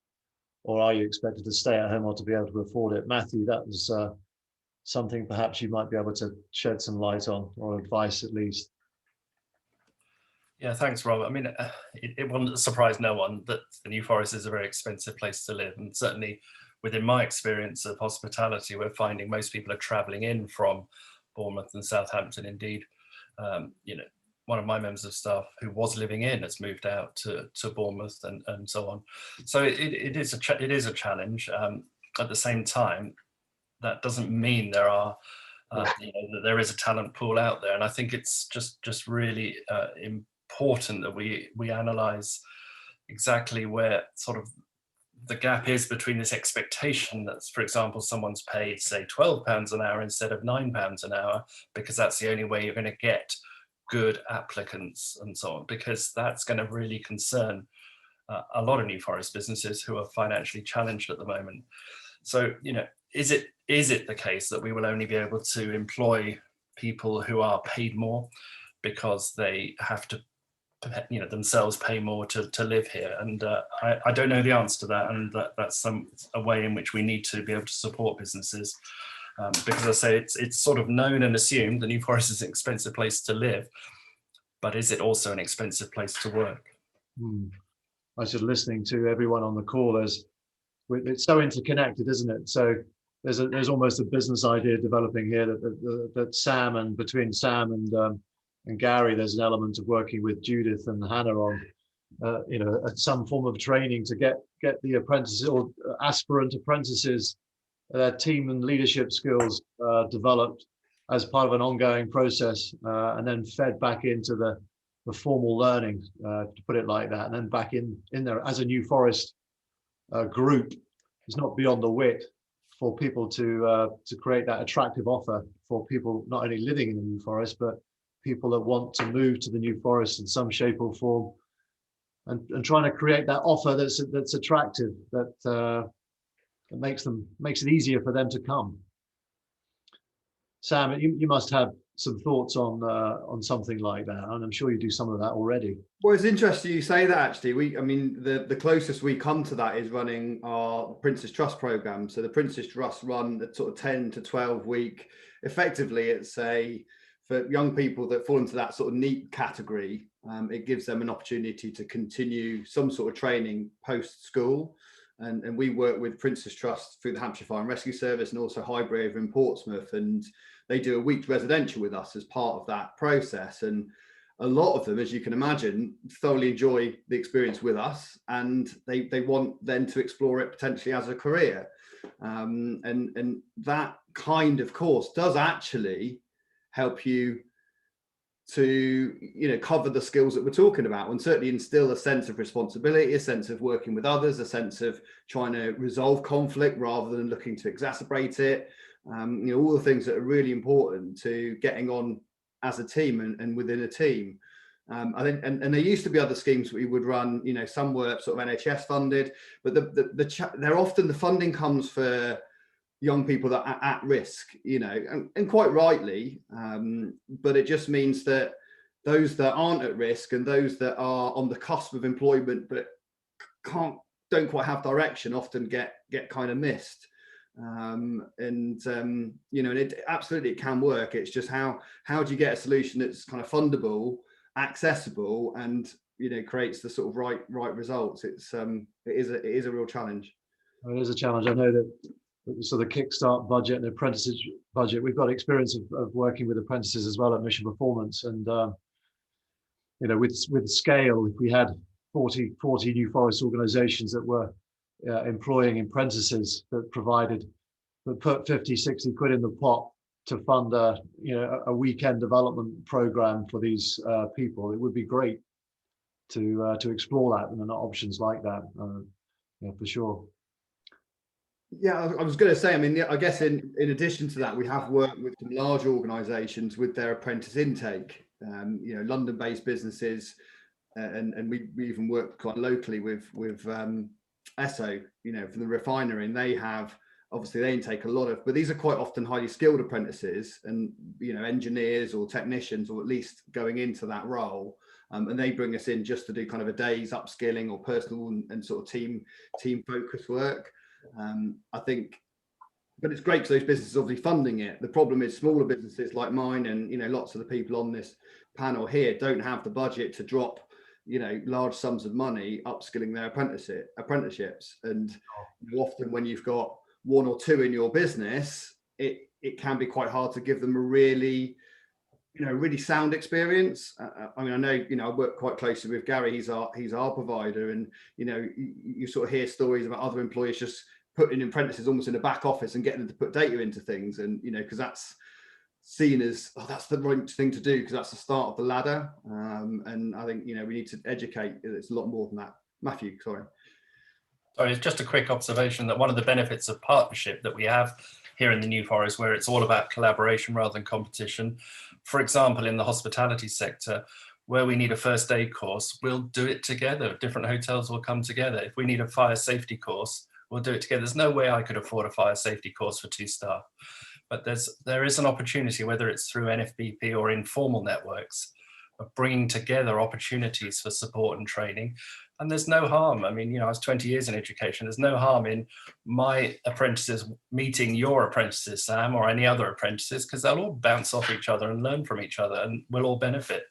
or are you expected to stay at home or to be able to afford it? Matthew, that was something perhaps you might be able to shed some light on, or advice at least. Yeah, thanks, Rob. I mean, it wouldn't surprise no one that the New Forest is a very expensive place to live, and certainly within my experience of hospitality, we're finding most people are travelling in from Bournemouth and Southampton. Indeed, you know, one of my members of staff who was living in has moved out to Bournemouth and so on. So it is a challenge. At the same time, that doesn't mean there are that there is a talent pool out there, and I think it's just really important that we analyse exactly where sort of the gap is between this expectation that, for example, someone's paid, say, £12 an hour instead of £9 an hour, because that's the only way you're going to get good applicants and so on, because that's going to really concern a lot of New Forest businesses who are financially challenged at the moment. So, is it the case that we will only be able to employ people who are paid more because they have to themselves pay more to live here? And I don't know the answer to that, and that's a way in which we need to be able to support businesses, because I say it's sort of known and assumed the New Forest is an expensive place to live, but is it also an expensive place to work? I was just listening to everyone on the call. It's so interconnected, isn't it? So there's almost a business idea developing here that Sam, and between Sam and Gary, there's an element of working with Judith and Hannah on, some form of training to get the apprentices or aspirant apprentices, their team and leadership skills developed as part of an ongoing process, and then fed back into the formal learning, to put it like that, and then back in there as a New Forest group. It's not beyond the wit for people to create that attractive offer for people not only living in the New Forest, but people that want to move to the New Forest in some shape or form, and trying to create that offer that's attractive, that makes it easier for them to come. Sam, you must have some thoughts on something like that, and I'm sure you do some of that already. Well, it's interesting you say that. Actually, the closest we come to that is running our Prince's Trust program. So the Prince's Trust run a sort of 10 to 12 week. Effectively, it's for young people that fall into that sort of NEET category. It gives them an opportunity to continue some sort of training post school. And we work with Prince's Trust through the Hampshire Fire and Rescue Service, and also Highbury over in Portsmouth, and they do a week's residential with us as part of that process. And a lot of them, as you can imagine, thoroughly enjoy the experience with us, and they want then to explore it potentially as a career. And that kind of course does actually help you to cover the skills that we're talking about, and certainly instill a sense of responsibility, a sense of working with others, a sense of trying to resolve conflict rather than looking to exacerbate it. All the things that are really important to getting on as a team and within a team. I think, and there used to be other schemes we would run. Some were sort of NHS funded, but they're often, the funding comes for young people that are at risk, and quite rightly, but it just means that those that aren't at risk and those that are on the cusp of employment but don't quite have direction often get kind of missed. And it absolutely, it can work. It's just how do you get a solution that's kind of fundable, accessible, and creates the sort of right results. It is a real challenge. It is a challenge. I know that. So the Kickstart budget and the apprentices budget, we've got experience of working with apprentices as well at Mission Performance, and with scale, if we had 40 New Forest organizations that were employing apprentices that put 50, 60 quid in the pot to fund a weekend development program for these people, it would be great to explore that, and options like that, for sure. Yeah, I was going to say, I guess in addition to that, we have worked with some large organisations with their apprentice intake, London-based businesses, and we even work quite locally with Esso, from the refinery, and they intake a lot of, but these are quite often highly skilled apprentices, and engineers or technicians, or at least going into that role. And they bring us in just to do kind of a day's upskilling or personal and sort of team focused work. I think, but it's great because those businesses are obviously funding it. The problem is smaller businesses like mine, and lots of the people on this panel here don't have the budget to drop large sums of money upskilling their apprenticeships. And often when you've got one or two in your business, it can be quite hard to give them a really really sound experience. I mean, I know, I work quite closely with Gary. He's our provider, and you sort of hear stories about other employers just putting apprentices almost in the back office and getting them to put data into things, and because that's seen as, oh, that's the right thing to do because that's the start of the ladder. And I think we need to educate. It's a lot more than that. Matthew, sorry. Sorry, it's just a quick observation that one of the benefits of partnership that we have here in the New Forest, where it's all about collaboration rather than competition. For example, in the hospitality sector, where we need a first aid course, we'll do it together. Different hotels will come together. If we need a fire safety course, we'll do it together. There's no way I could afford a fire safety course for 2 staff, but there is an opportunity, whether it's through NFBP or informal networks, of bringing together opportunities for support and training. And there's no harm. I mean, I was 20 years in education. There's no harm in my apprentices meeting your apprentices, Sam, or any other apprentices, because they'll all bounce off each other and learn from each other, and we'll all benefit.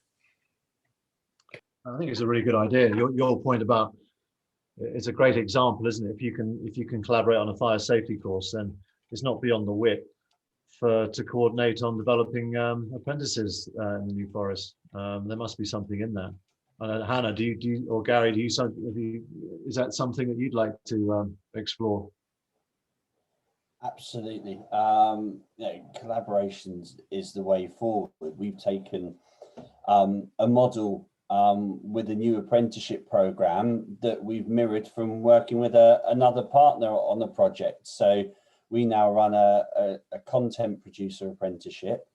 I think it's a really good idea. Your point about, it's a great example, isn't it? If you can collaborate on a fire safety course, then it's not beyond the wit to coordinate on developing apprentices in the New Forest. There must be something in there. Hannah, do you or Gary, is that something that you'd like to explore? Absolutely. Collaborations is the way forward. We've taken a model with the new apprenticeship program that we've mirrored from working with another partner on the project. So we now run a content producer apprenticeship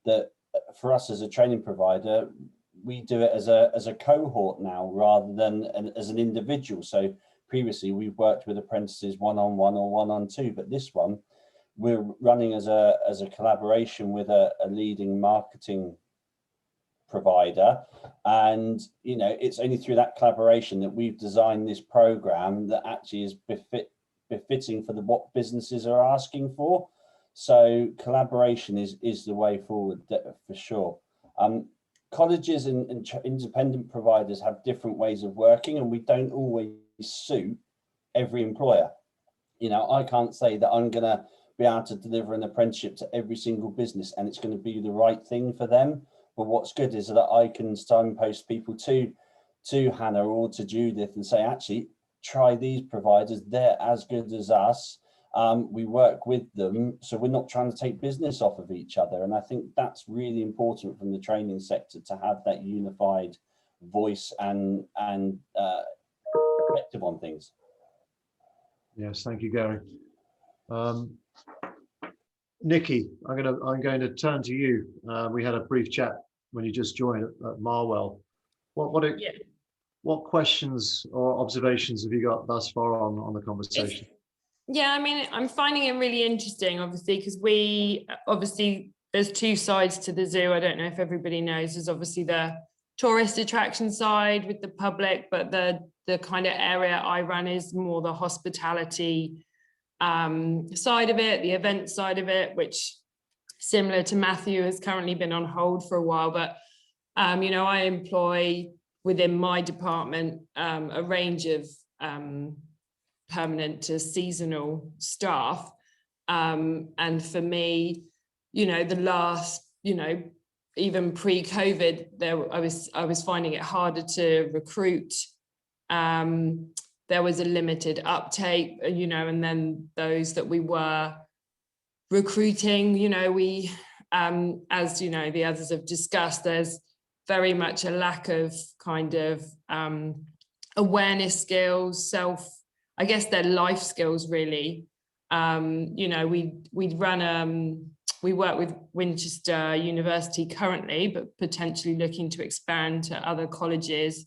that, for us as a training provider, we do it as a cohort now rather than as an individual. So previously we've worked with apprentices one-on-one or one-on-two, but this one we're running as a collaboration with a leading marketing provider. And it's only through that collaboration that we've designed this program that actually is befitting for what businesses are asking for. So collaboration is the way forward for sure. Colleges and independent providers have different ways of working, and we don't always suit every employer. I can't say that I'm going to be able to deliver an apprenticeship to every single business and it's going to be the right thing for them. But what's good is that I can signpost people to Hannah or to Judith and say, actually, try these providers. They're as good as us. We work with them, so we're not trying to take business off of each other. And I think that's really important from the training sector, to have that unified voice and perspective on things. Yes, thank you, Gary. Nikki, I'm going to turn to you. We had a brief chat when you just joined at Marwell. What questions or observations have you got thus far on the conversation? Yeah, I mean, I'm finding it really interesting, obviously, because there's 2 sides to the zoo. I don't know if everybody knows. There's obviously the tourist attraction side with the public, but the kind of area I run is more the hospitality side of it, the event side of it, which, similar to Matthew, has currently been on hold for a while. But, I employ within my department a range of permanent to seasonal staff, and for me, the last, even pre-COVID, I was finding it harder to recruit. There was a limited uptake, and then those that we were recruiting, we, as the others have discussed, there's very much a lack of kind of awareness skills, I guess they're life skills, really. We work with Winchester University currently, but potentially looking to expand to other colleges.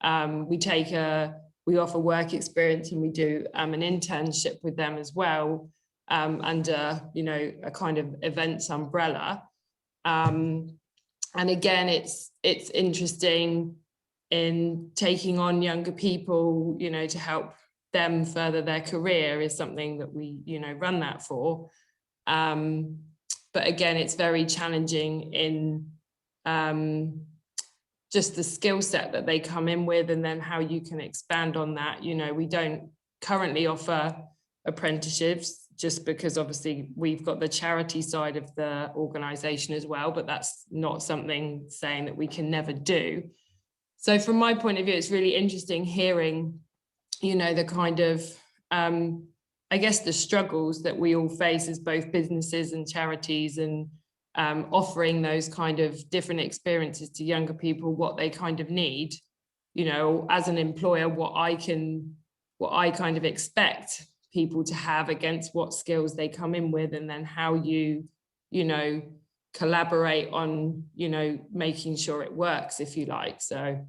We offer work experience, and we do an internship with them as well, under a kind of events umbrella. And again, it's interesting in taking on younger people, to help them further their career is something that we run that for, but again, it's very challenging in just the skill set that they come in with, and then how you can expand on that. We don't currently offer apprenticeships just because obviously we've got the charity side of the organisation as well, but that's not something saying that we can never do. So from my point of view, it's really interesting hearing, you know, the kind of, I guess, the struggles that we all face as both businesses and charities, and offering those kind of different experiences to younger people, what they kind of need, you know, as an employer, what I kind of expect people to have against what skills they come in with, and then how you know, collaborate on, you know, making sure it works, if you like. So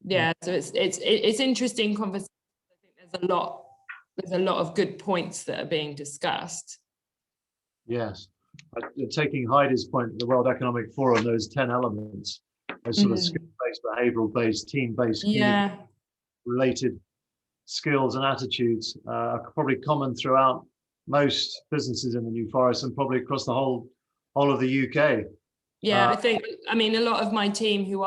yeah, so it's interesting conversation. I think there's a lot of good points that are being discussed. Yes. Taking Heidi's point, the World Economic Forum, those 10 elements, those sort of skill-based, behavioral-based, team-based, Yeah. related skills and attitudes are probably common throughout most businesses in the New Forest, and probably across the whole of the UK. Yeah, I mean, a lot of my team who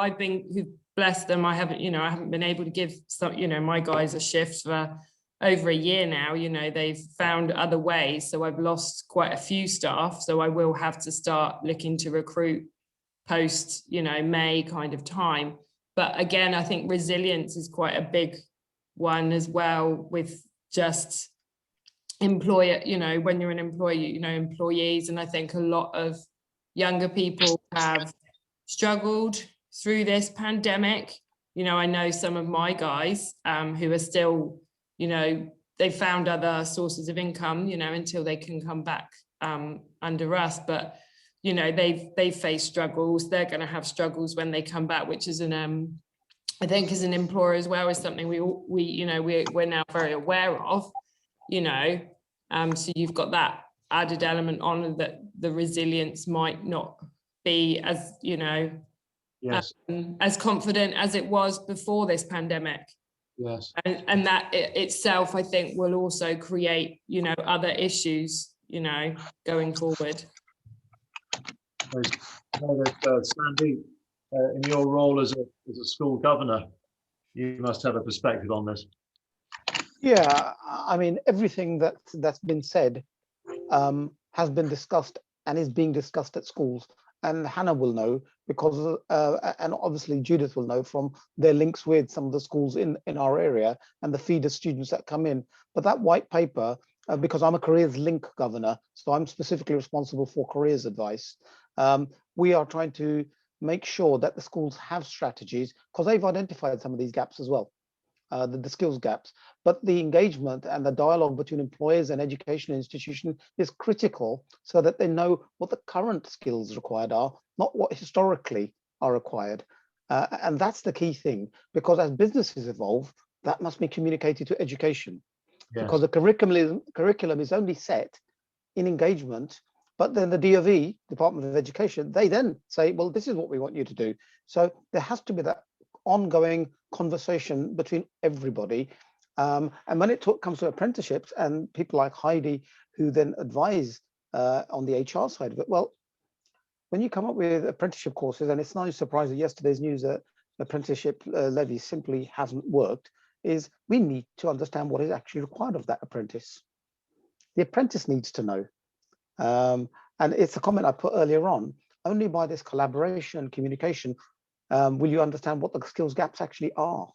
bless them, I haven't been able to give some, you know, my guys a shift for over a year now. You know, they've found other ways. So I've lost quite a few staff. So I will have to start looking to recruit post, you know, May kind of time. But again, I think resilience is quite a big one as well, with just employer, you know, when you're an employee, you know, employees. And I think a lot of younger people have struggled through this pandemic. You know, I know some of my guys who are still, you know, they found other sources of income, you know, until they can come back under us. But, you know, they've faced struggles. They're going to have struggles when they come back, which is I think as an employer as well, is something we're now very aware of, you know. So you've got that added element on, that the resilience might not be as, you know, yes, as confident as it was before this pandemic. Yes. And that itself, I think, will also create, you know, other issues, you know, going forward. Sandy, in your role as a school governor, you must have a perspective on this. Yeah, I mean, everything that's been said has been discussed and is being discussed at schools. And Hannah will know because, and obviously Judith will know from their links with some of the schools in our area and the feeder students that come in. But that white paper, because I'm a careers link governor, so I'm specifically responsible for careers advice. We are trying to make sure that the schools have strategies, because they've identified some of these gaps as well. The skills gaps, but the engagement and the dialogue between employers and education institutions is critical, so that they know what the current skills required are, not what historically are required. And that's the key thing, because as businesses evolve, that must be communicated to education. Yes. Because the curriculum is only set in engagement, but then the DOE, Department of Education, they then say, well, this is what we want you to do. So there has to be that ongoing conversation between everybody. And when it comes to apprenticeships and people like Heidi, who then advise on the HR side of it, well, when you come up with apprenticeship courses, and it's no surprise that yesterday's news that apprenticeship levy simply hasn't worked, is we need to understand what is actually required of that apprentice. The apprentice needs to know. And it's a comment I put earlier on, only by this collaboration and communication will you understand what the skills gaps actually are.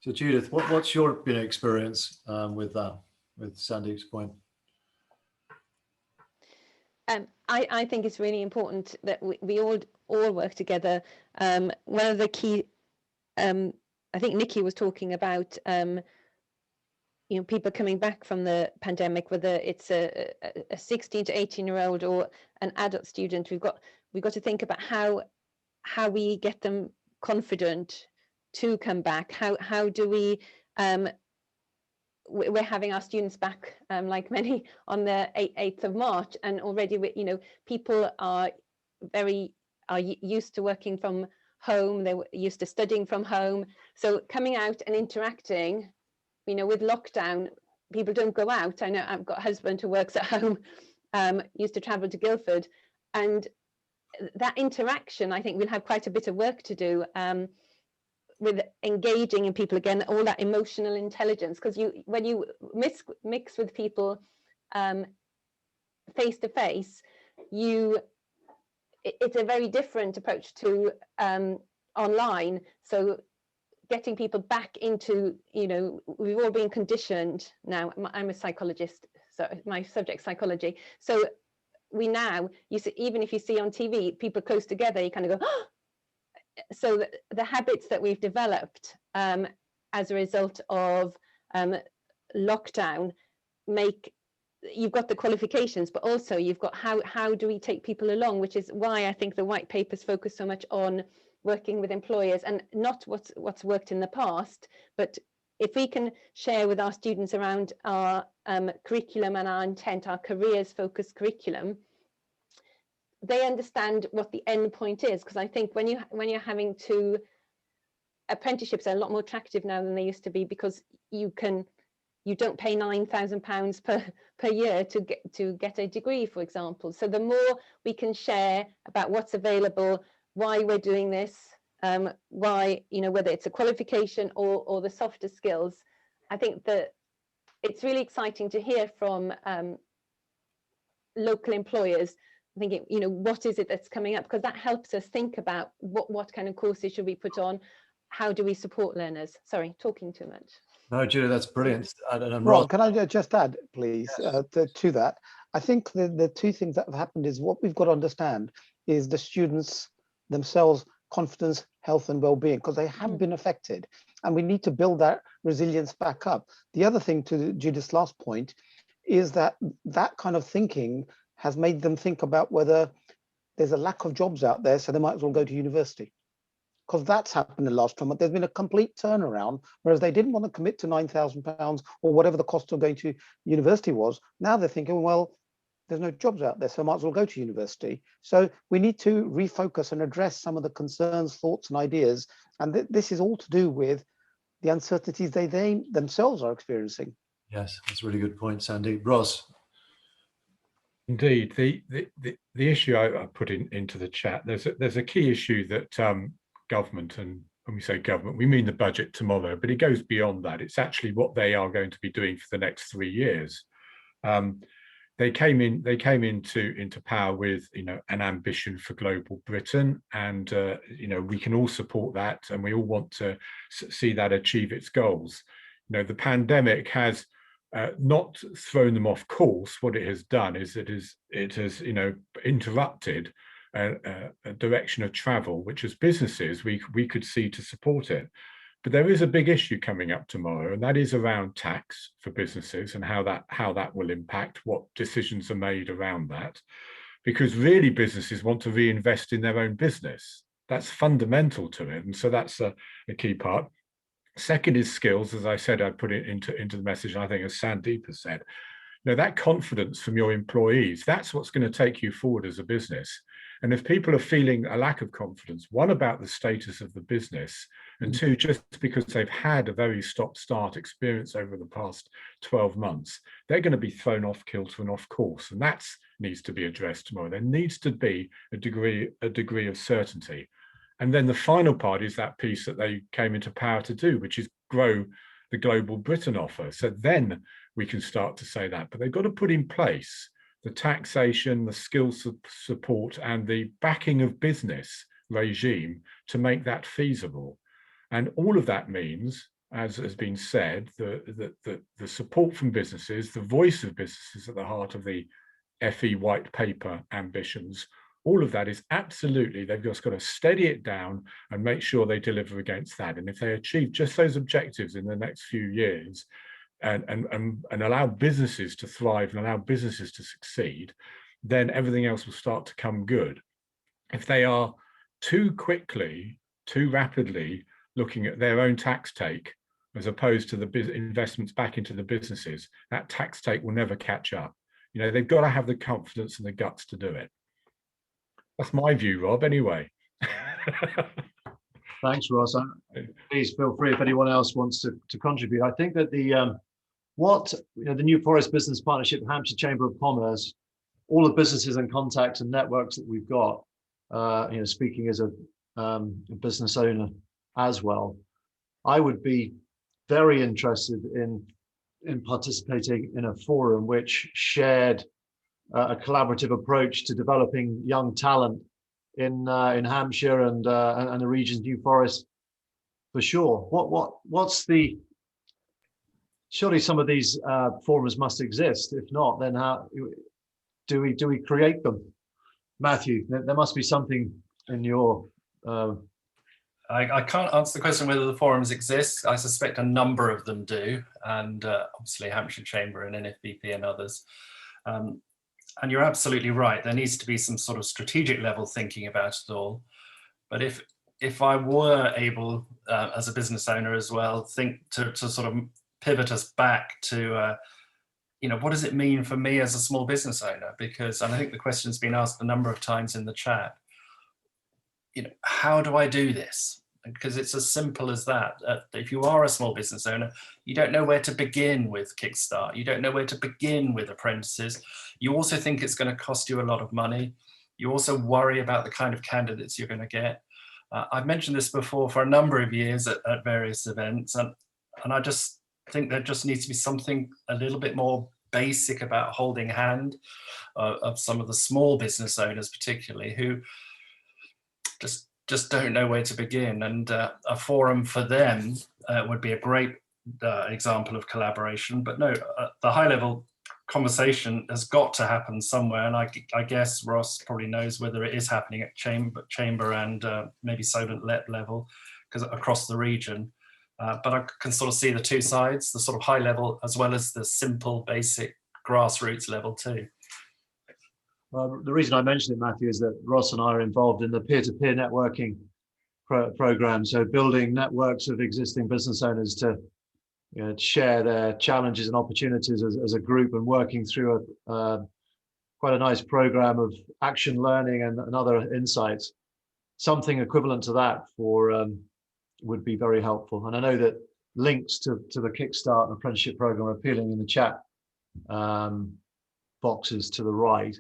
So Judith, what's your experience with that, with Sandy's point? I think it's really important that we all work together. One of the key, I think Nikki was talking about, you know, people coming back from the pandemic, whether it's a 16 to 18-year-old or an adult student. We've got to think about how we get them confident to come back. How do we? We're having our students back, like many, on the 8th of March, and already people are used to working from home. They're used to studying from home. So coming out and interacting, with lockdown, people don't go out. I know I've got a husband who works at home, used to travel to Guildford, and that interaction, I think we'll have quite a bit of work to do. with engaging in people again, all that emotional intelligence, because when you mix with people face to face, it's a very different approach to online. So getting people back into, we've all been conditioned now. I'm a psychologist, so my subject's psychology. So you see, even if you see on TV people close together, you kind of go, oh! So the habits that we've developed as a result of lockdown you've got the qualifications, but also you've got how do we take people along, which is why I think the white papers focus so much on working with employers and not what's worked in the past, but if we can share with our students around our curriculum and our intent, our careers focused curriculum, they understand what the end point is. Because I think when you're having to, apprenticeships are a lot more attractive now than they used to be, because you don't pay £9,000 per year to get a degree, for example. So the more we can share about what's available, why we're doing this, why, whether it's a qualification or the softer skills, I think that it's really exciting to hear from local employers thinking, what is it that's coming up? Because that helps us think about what kind of courses should we put on? How do we support learners? Sorry, talking too much. No, Julia, that's brilliant. And Ron, can I just add, please, to that? I think the two things that have happened is what we've got to understand is the students themselves, confidence, health and well-being, because they have been affected, and we need to build that resilience back up. The other thing, to Judith's last point, is that kind of thinking has made them think about whether there's a lack of jobs out there, so they might as well go to university. Because that's happened in the last 12 months. There's been a complete turnaround, whereas they didn't want to commit to £9,000 or whatever the cost of going to university was. Now they're thinking, well, there's no jobs out there, so I might as well go to university. So we need to refocus and address some of the concerns, thoughts and ideas. And this is all to do with the uncertainties they themselves are experiencing. Yes, that's a really good point, Sandy. Ross. Indeed, the issue I put into the chat, there's a key issue that government, and when we say government, we mean the budget tomorrow, but it goes beyond that. It's actually what they are going to be doing for the next 3 years. They came into power with an ambition for global Britain, and we can all support that, and we all want to see that achieve its goals. The pandemic has not thrown them off course. What it has done is it has interrupted a direction of travel, which as businesses we could see to support it. But there is a big issue coming up tomorrow, and that is around tax for businesses and how that will impact, what decisions are made around that. Because really businesses want to reinvest in their own business. That's fundamental to it, and so that's a key part. Second is skills. As I said, I put it into the message, and I think as Sandeep has said, that confidence from your employees, that's what's going to take you forward as a business. And if people are feeling a lack of confidence, one, about the status of the business, and two, just because they've had a very stop-start experience over the past 12 months, they're going to be thrown off kilter and off course. And that needs to be addressed tomorrow. There needs to be a degree of certainty. And then the final part is that piece that they came into power to do, which is grow the Global Britain offer. So then we can start to say that, but they've got to put in place the taxation, the skills support and the backing of business regime to make that feasible. And all of that means, as has been said, the support from businesses, the voice of businesses at the heart of the FE white paper ambitions, all of that is absolutely, they've just got to steady it down and make sure they deliver against that. And if they achieve just those objectives in the next few years, and allow businesses to thrive and allow businesses to succeed, then everything else will start to come good. If they are too quickly, too rapidly looking at their own tax take, as opposed to the investments back into the businesses, that tax take will never catch up. They've got to have the confidence and the guts to do it. That's my view, Rob, anyway. Thanks, Ross. Please feel free if anyone else wants to contribute. I think that the New Forest Business Partnership, Hampshire Chamber of Commerce, all the businesses and contacts and networks that we've got, speaking as a business owner as well, I would be very interested in participating in a forum which shared a collaborative approach to developing young talent in Hampshire and the region's New Forest, for sure. What's the, surely some of these forums must exist. If not, then how do we create them? Matthew, there must be something in your I can't answer the question whether the forums exist. I suspect a number of them do, and obviously Hampshire Chamber and NFBP and others. And you're absolutely right. There needs to be some sort of strategic level thinking about it all. But if I were able, as a business owner as well, think to sort of pivot us back to, you know, what does it mean for me as a small business owner? Because, and I think the question's been asked a number of times in the chat, you know, how do I do this? Because it's as simple as that. If you are a small business owner, you don't know where to begin with Kickstart. You don't know where to begin with apprentices. You also think it's going to cost you a lot of money. You also worry about the kind of candidates you're going to get. I've mentioned this before for a number of years at various events, and I just think there just needs to be something a little bit more basic about holding hand of some of the small business owners, particularly, who just don't know where to begin. And a forum for them would be a great example of collaboration. But no, the high level conversation has got to happen somewhere. And I guess Ross probably knows whether it is happening at chamber and maybe Solent LEP level, because across the region. But I can sort of see the two sides, the sort of high level as well as the simple, basic grassroots level too. Well, the reason I mentioned it, Matthew, is that Ross and I are involved in the peer-to-peer networking program. So building networks of existing business owners to, you know, share their challenges and opportunities as a group, and working through quite a nice program of action learning and other insights. Something equivalent to that for would be very helpful. And I know that links to the Kickstart and apprenticeship program are appealing in the chat boxes to the right.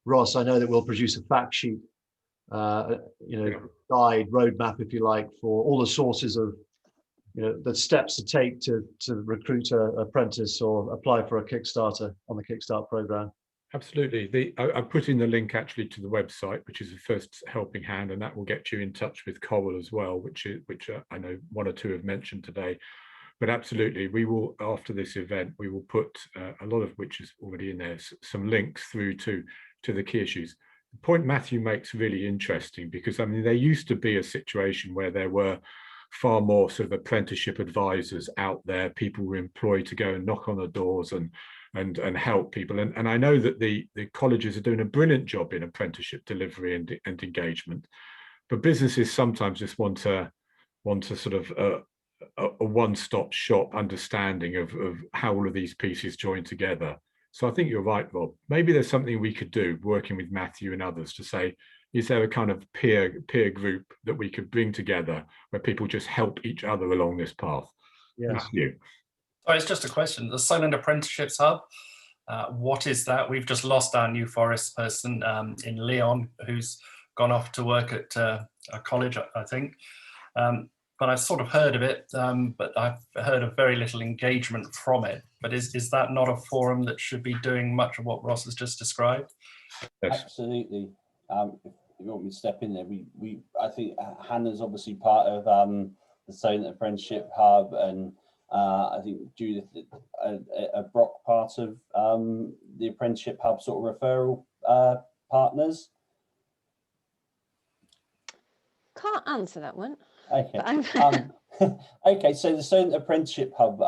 Ross, I know that we'll produce a fact sheet, guide, roadmap, if you like, for all the sources of, you know, the steps to take to recruit an apprentice or apply for a Kickstarter on the Kickstart program. Absolutely. I put in the link actually to the website, which is the first helping hand, and that will get you in touch with Coral as well, which I know one or two have mentioned today. But absolutely, we will, after this event, we will put a lot of which is already in there, some links through to the key issues. The point Matthew makes really interesting, because I mean, there used to be a situation where there were far more sort of apprenticeship advisors out there. People were employed to go and knock on the doors and help people. And I know that the colleges are doing a brilliant job in apprenticeship delivery and engagement. But businesses sometimes just want to sort of a one-stop shop understanding of how all of these pieces join together. So I think you're right, Rob. Maybe there's something we could do working with Matthew and others to say, is there a kind of peer group that we could bring together where people just help each other along this path? Yes. Matthew. Oh, it's just a question. The Solent Apprenticeships Hub, what is that? We've just lost our New Forest person in Leon, who's gone off to work at a college, I think. But I've sort of heard of it, but I've heard of very little engagement from it. But is that not a forum that should be doing much of what Ross has just described? Yes. Absolutely. If you want me to step in there, I think Hannah's obviously part of the Solent Apprenticeship Hub, and I think Judith, a Brock part of the Apprenticeship Hub sort of referral partners. Can't answer that one. Okay. Okay, so the Solent Apprenticeship Hub,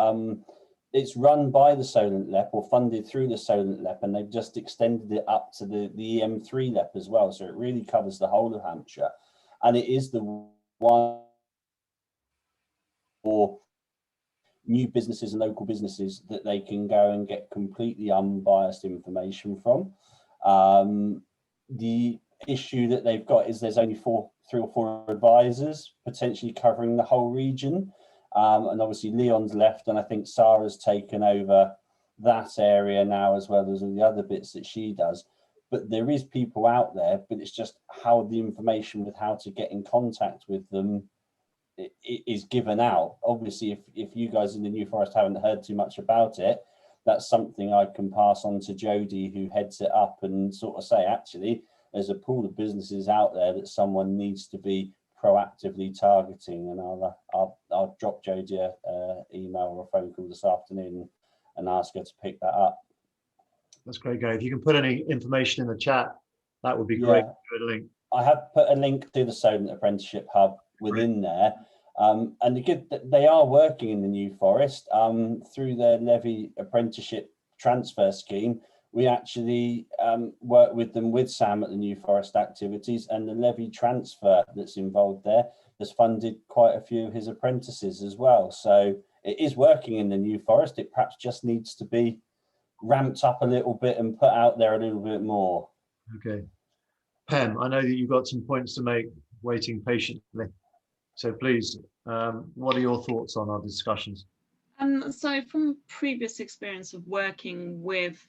it's run by the Solent LEP or funded through the Solent LEP, and they've just extended it up to the EM3 LEP as well. So it really covers the whole of Hampshire, and it is the one for new businesses and local businesses that they can go and get completely unbiased information from. The issue that they've got is there's only 3 or 4 advisors potentially covering the whole region, and obviously Leon's left, and I think Sarah's taken over that area now, as well as all the other bits that she does. But there is people out there, but it's just how the information with how to get in contact with them is given out. Obviously, if you guys in the New Forest haven't heard too much about it, that's something I can pass on to Jodie, who heads it up, and sort of say, actually, there's a pool of businesses out there that someone needs to be proactively targeting. And I'll drop Jodie an email or a phone call this afternoon and ask her to pick that up. That's great, Gary. If you can put any information in the chat, that would be great. Put a link. I have put a link to the Solent Apprenticeship Hub within there. And they are working in the New Forest through their Levy Apprenticeship Transfer Scheme. We actually work with them, with Sam at the New Forest Activities, and the Levy transfer that's involved there has funded quite a few of his apprentices as well. So it is working in the New Forest. It perhaps just needs to be ramped up a little bit and put out there a little bit more. Okay. Pam, I know that you've got some points to make, waiting patiently. So please, what are your thoughts on our discussions? So from previous experience of working with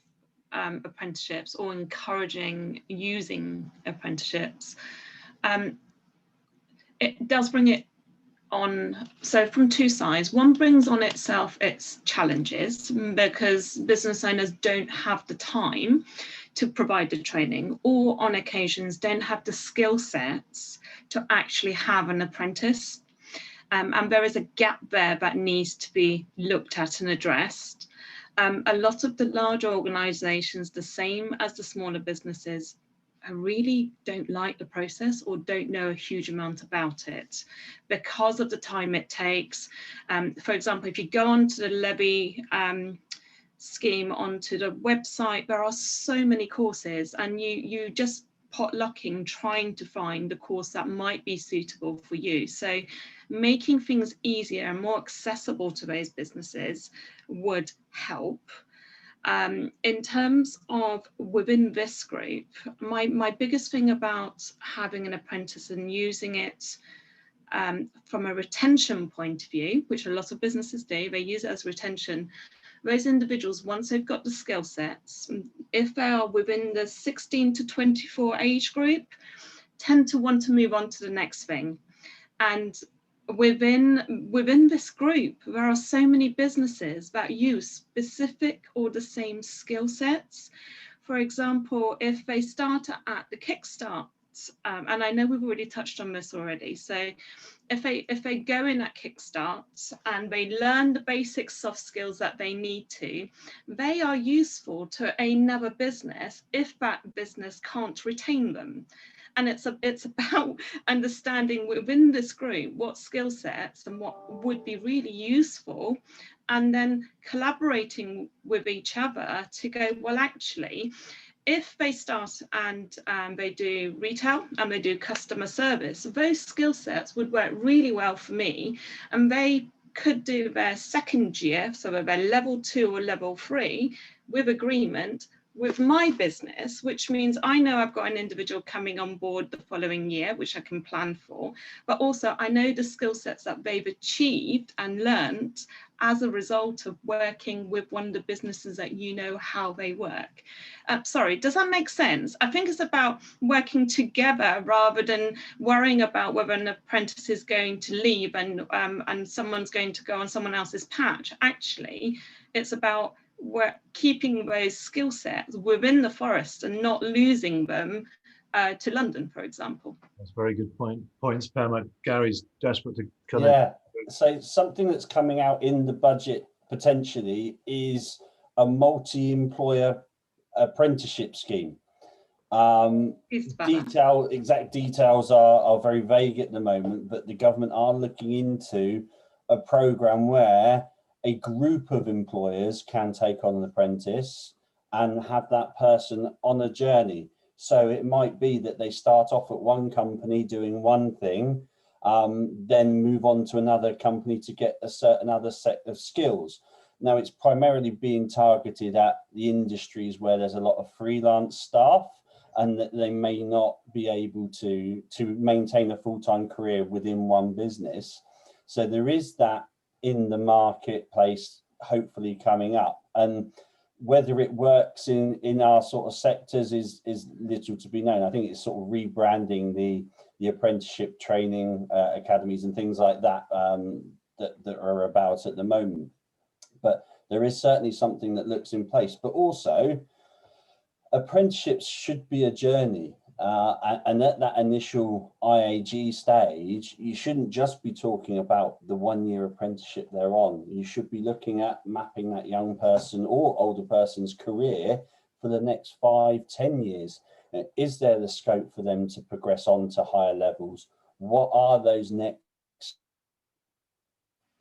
apprenticeships or encouraging using apprenticeships, it does bring it on. So from two sides, one brings on itself its challenges because business owners don't have the time to provide the training, or on occasions don't have the skill sets to actually have an apprentice. And there is a gap there that needs to be looked at and addressed. A lot of the large organisations, the same as the smaller businesses, really don't like the process or don't know a huge amount about it because of the time it takes. For example, if you go onto the Levy scheme onto the website, there are so many courses, and you just potlocking trying to find the course that might be suitable for you. So making things easier and more accessible to those businesses would help. In terms of within this group, my biggest thing about having an apprentice and using it from a retention point of view, which a lot of businesses do, they use it as retention. Those individuals, once they've got the skill sets, if they are within the 16 to 24 age group, tend to want to move on to the next thing. And within this group, there are so many businesses that use specific or the same skill sets. For example, if they start at the Kickstart, and I know we've already touched on this already, so if they go in at Kickstart and they learn the basic soft skills that they need to, they are useful to another business if that business can't retain them. And it's about understanding within this group what skill sets and what would be really useful, and then collaborating with each other to go, well, actually, if they start and they do retail and they do customer service, those skill sets would work really well for me, and they could do their second year, so their level 2 or level 3 with agreement with my business, which means I know I've got an individual coming on board the following year, which I can plan for, but also I know the skill sets that they've achieved and learnt as a result of working with one of the businesses that you know how they work. Sorry, does that make sense? I think it's about working together rather than worrying about whether an apprentice is going to leave and someone's going to go on someone else's patch. Actually, it's about keeping those skill sets within the forest and not losing them to London, for example. That's very good points, Pam. Gary's desperate to come in. So something that's coming out in the budget potentially is a multi-employer apprenticeship scheme. Exact details are very vague at the moment, but the government are looking into a program where a group of employers can take on an apprentice and have that person on a journey. So it might be that they start off at one company doing one thing, then move on to another company to get a certain other set of skills. Now, it's primarily being targeted at the industries where there's a lot of freelance staff and that they may not be able to maintain a full-time career within one business. So there is that in the marketplace, hopefully coming up. And whether it works in our sort of sectors is little to be known. I think it's sort of rebranding the apprenticeship training academies and things like that, that are about at the moment. But there is certainly something that looks in place, but also apprenticeships should be a journey. And at that initial IAG stage, you shouldn't just be talking about the 1-year apprenticeship they're on. You should be looking at mapping that young person or older person's career for the next 5-10 years. Is there the scope for them to progress on to higher levels? What are those next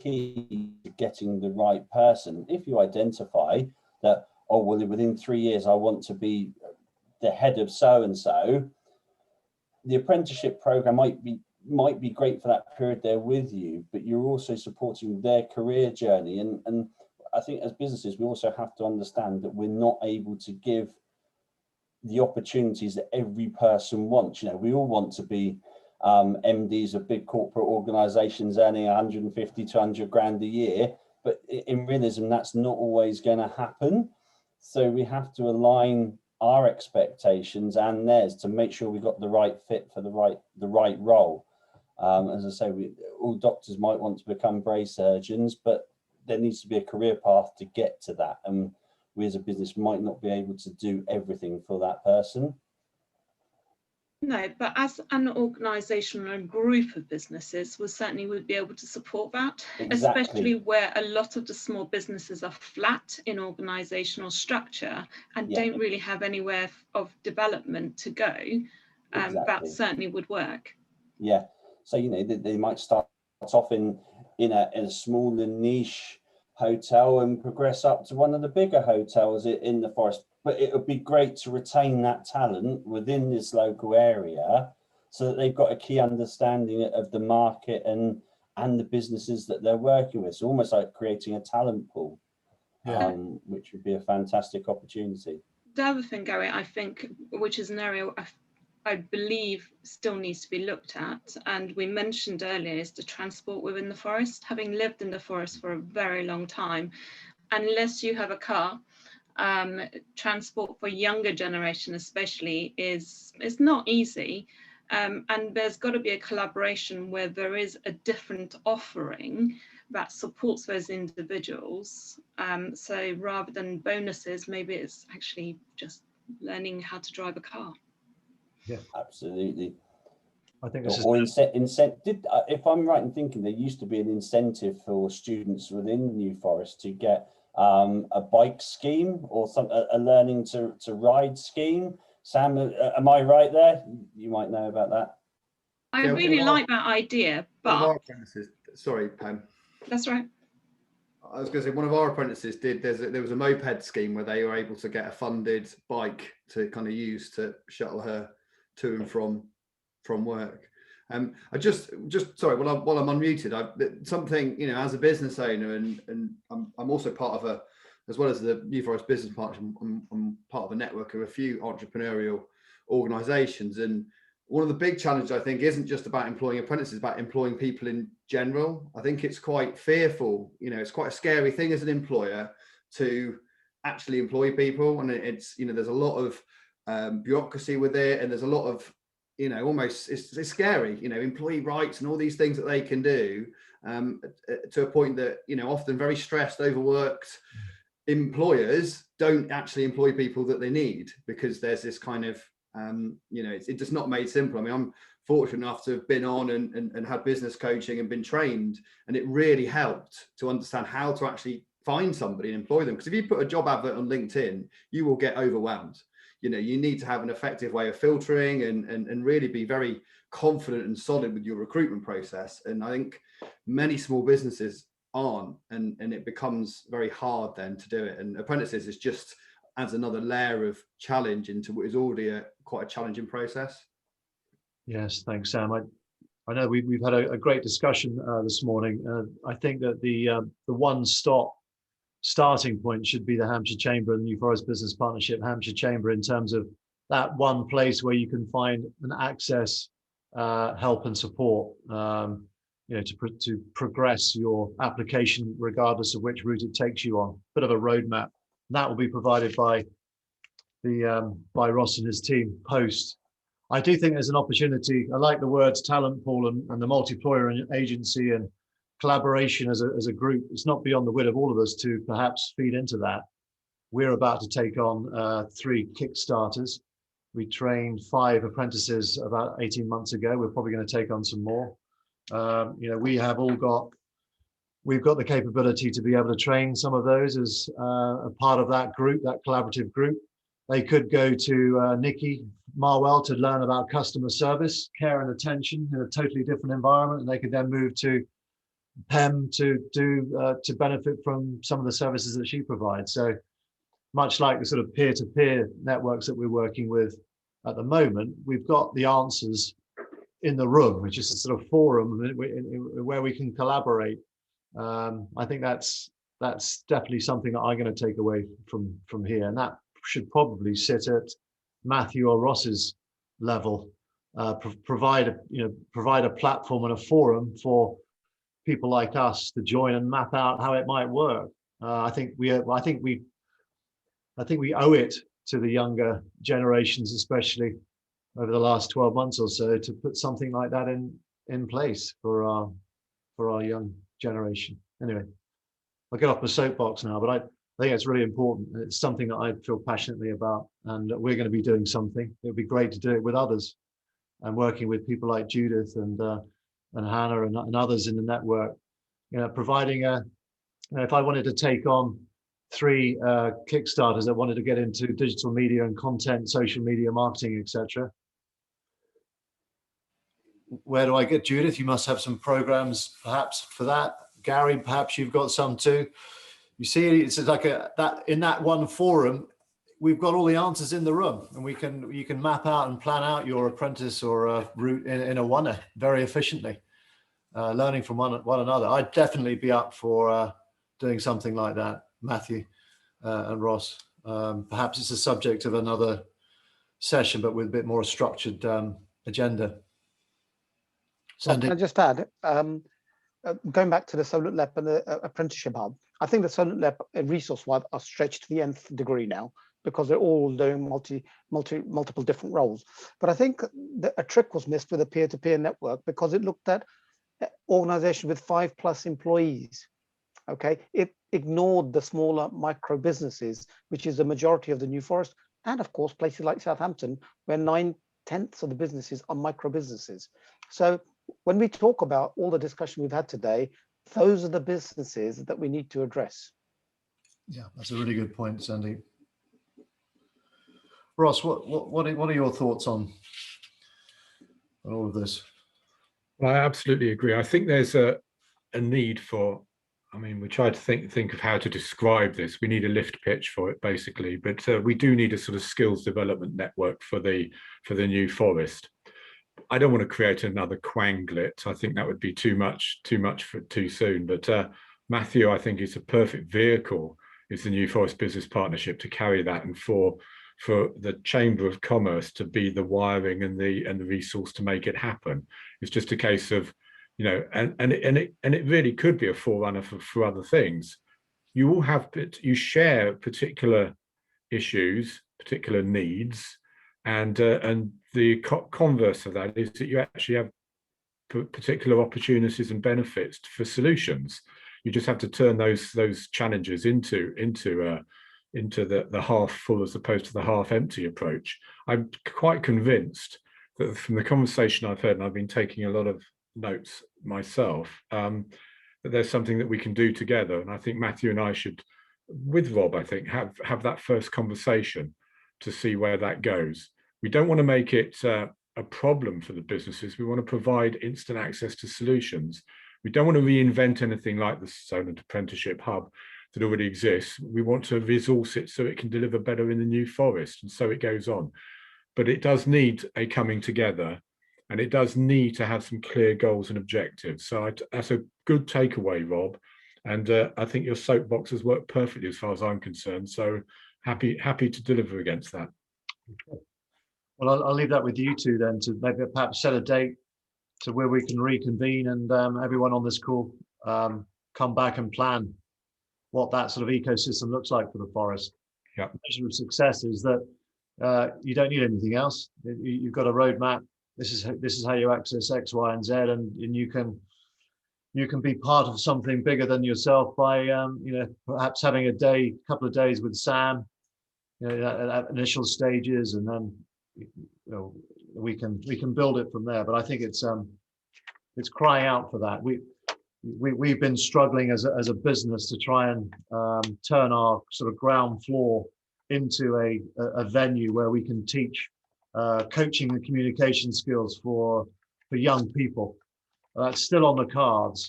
keys to getting the right person? If you identify that, oh, well, within 3 years, I want to be the head of so-and-so, the apprenticeship program might be great for that period they're with you, but you're also supporting their career journey. And I think as businesses, we also have to understand that we're not able to give the opportunities that every person wants. You know, we all want to be MDs of big corporate organizations earning 150 to 100 grand a year, but in realism, that's not always going to happen. So we have to align our expectations and theirs to make sure we've got the right fit for the right role. As I say, all doctors might want to become brain surgeons, but there needs to be a career path to get to that. And we as a business might not be able to do everything for that person. No, but as an organisation or a group of businesses, we certainly would be able to support that, Exactly. Especially where a lot of the small businesses are flat in organisational structure and don't really have anywhere of development to go. Exactly. That certainly would work. Yeah, so you know they might start off in a small and niche hotel and progress up to one of the bigger hotels in the Forest. But it would be great to retain that talent within this local area so that they've got a key understanding of the market and the businesses that they're working with. So almost like creating a talent pool, which would be a fantastic opportunity. The other thing, Gary, I think, which is an area I believe still needs to be looked at, and we mentioned earlier, is the transport within the forest. Having lived in the forest for a very long time, unless you have a car, transport for younger generation especially is not easy, and there's got to be a collaboration where there is a different offering that supports those individuals. So rather than bonuses, maybe it's actually just learning how to drive a car. Yeah, absolutely. I think this or if I'm right in thinking, there used to be an incentive for students within New Forest to get a bike scheme or a learning to ride scheme. Sam, am I right there? You might know about that. I really like that idea, but sorry, Pam. That's right. I was going to say one of our apprentices did. There was a moped scheme where they were able to get a funded bike to kind of use to shuttle her to and from work. I just sorry, while I'm unmuted, something, you know, as a business owner, and I'm also part of as well as the New Forest Business Partnership, I'm part of a network of a few entrepreneurial organisations, and one of the big challenges I think isn't just about employing apprentices, about employing people in general. I think it's quite fearful, you know, it's quite a scary thing as an employer to actually employ people, and it's, you know, there's a lot of bureaucracy with it, and there's a lot of, you know, almost it's scary, you know, employee rights and all these things that they can do, to a point that, you know, often very stressed, overworked employers don't actually employ people that they need, because there's this kind of, you know, it's just not made simple. I mean, I'm fortunate enough to have been on and had business coaching and been trained, and it really helped to understand how to actually find somebody and employ them. Because if you put a job advert on LinkedIn, you will get overwhelmed. You know, you need to have an effective way of filtering and really be very confident and solid with your recruitment process. And I think many small businesses aren't, and it becomes very hard then to do it. And apprentices is just adds another layer of challenge into what is already quite a challenging process. Yes, thanks, Sam. I know we've had a great discussion this morning. I think that the one-stop starting point should be the Hampshire Chamber and the New Forest Business Partnership Hampshire Chamber, in terms of that one place where you can find and access help and support, you know, to progress your application, regardless of which route it takes you on. Bit of a roadmap. And that will be provided by Ross and his team post. I do think there's an opportunity. I like the words talent pool and the multiplier agency and collaboration as a group. It's not beyond the will of all of us to perhaps feed into that. We're about to take on 3 Kickstarters. We trained 5 apprentices about 18 months ago. We're probably going to take on some more. We've got the capability to be able to train some of those as a part of that group, that collaborative group. They could go to Nikki Marwell to learn about customer service, care and attention in a totally different environment, and they could then move to PEM to benefit from some of the services that she provides. So much like the sort of peer-to-peer networks that we're working with at the moment, we've got the answers in the room, which is a sort of forum where we can collaborate. I think that's definitely something that I'm going to take away from here, and that should probably sit at Matthew or Ross's level. Provide a platform and a forum for people like us to join and map out how it might work. I think we owe it to the younger generations, especially over the last 12 months or so, to put something like that in place for our young generation. Anyway, I'll get off the soapbox now, but I think it's really important. It's something that I feel passionately about, and we're going to be doing something. It would be great to do it with others, and working with people like Judith and Hannah and others in the network. Providing if I wanted to take on 3 Kickstarters that wanted to get into digital media and content, social media marketing, etc. Where do I get Judith? You must have some programs perhaps for that. Gary, perhaps you've got some too. You see, it's like that in that one forum, we've got all the answers in the room, and you can map out and plan out your apprentice or route in a one very efficiently, learning from one another. I'd definitely be up for doing something like that, Matthew and Ross. Perhaps it's a subject of another session, but with a bit more structured agenda. Sandy? Can I just add, going back to the Solent LEP and the apprenticeship hub, I think the Solent LEP resource-wise are stretched to the nth degree now, because they're all doing multiple different roles. But I think that a trick was missed with a peer-to-peer network, because it looked at organizations with 5+ employees. Okay, it ignored the smaller micro businesses, which is the majority of the New Forest, and of course places like Southampton, where 9/10 of the businesses are micro businesses. So when we talk about all the discussion we've had today, those are the businesses that we need to address. Yeah, that's a really good point, Sandy. Ross, what are your thoughts on all of this? Well, I absolutely agree. I think there's a need for, I mean, we tried to think of how to describe this. We need a lift pitch for it, basically, but we do need a sort of skills development network for the New Forest. I don't want to create another Quanglet. I think that would be too much for too soon. But Matthew, I think, is a perfect vehicle, is the New Forest Business Partnership, to carry that, and for the Chamber of Commerce to be the wiring and the resource to make it happen. It's just a case of, and it really could be a forerunner for other things. You share particular issues, particular needs, and the converse of that is that you actually have particular opportunities and benefits for solutions. You just have to turn those challenges into the half full as opposed to the half empty approach. I'm quite convinced that from the conversation I've heard, and I've been taking a lot of notes myself, that there's something that we can do together. And I think Matthew and I should, with Rob, I think, have that first conversation to see where that goes. We don't want to make it a problem for the businesses. We want to provide instant access to solutions. We don't want to reinvent anything like the Solent Apprenticeship Hub that already exists. We want to resource it so it can deliver better in the New Forest, and so it goes on. But it does need a coming together, and it does need to have some clear goals and objectives. So that's a good takeaway, Rob. And I think your soapbox has worked perfectly as far as I'm concerned. So happy to deliver against that. Okay. Well, I'll leave that with you two then, to maybe perhaps set a date to where we can reconvene, and everyone on this call come back and plan what that sort of ecosystem looks like for the forest. Yeah. The measure of success is that you don't need anything else. You've got a roadmap. This is how you access X, Y, and Z, and you can be part of something bigger than yourself by perhaps having a couple of days with Sam, at initial stages, and then we can build it from there. But I think it's crying out for that. We've been struggling as a business to try and turn our sort of ground floor into a venue where we can teach coaching and communication skills for young people. That's still on the cards,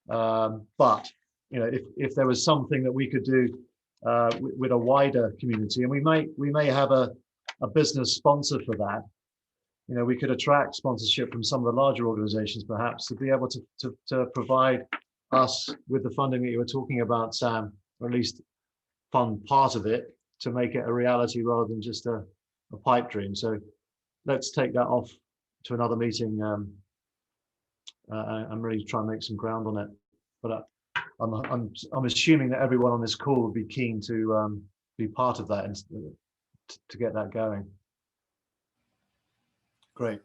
but if there was something that we could do with a wider community, and we may have a business sponsor for that. We could attract sponsorship from some of the larger organizations, perhaps, to be able to provide us with the funding that you were talking about, Sam, or at least fund part of it to make it a reality rather than just a pipe dream. So let's take that off to another meeting and really try and make some ground on it. But I'm assuming that everyone on this call would be keen to be part of that and to get that going. Great.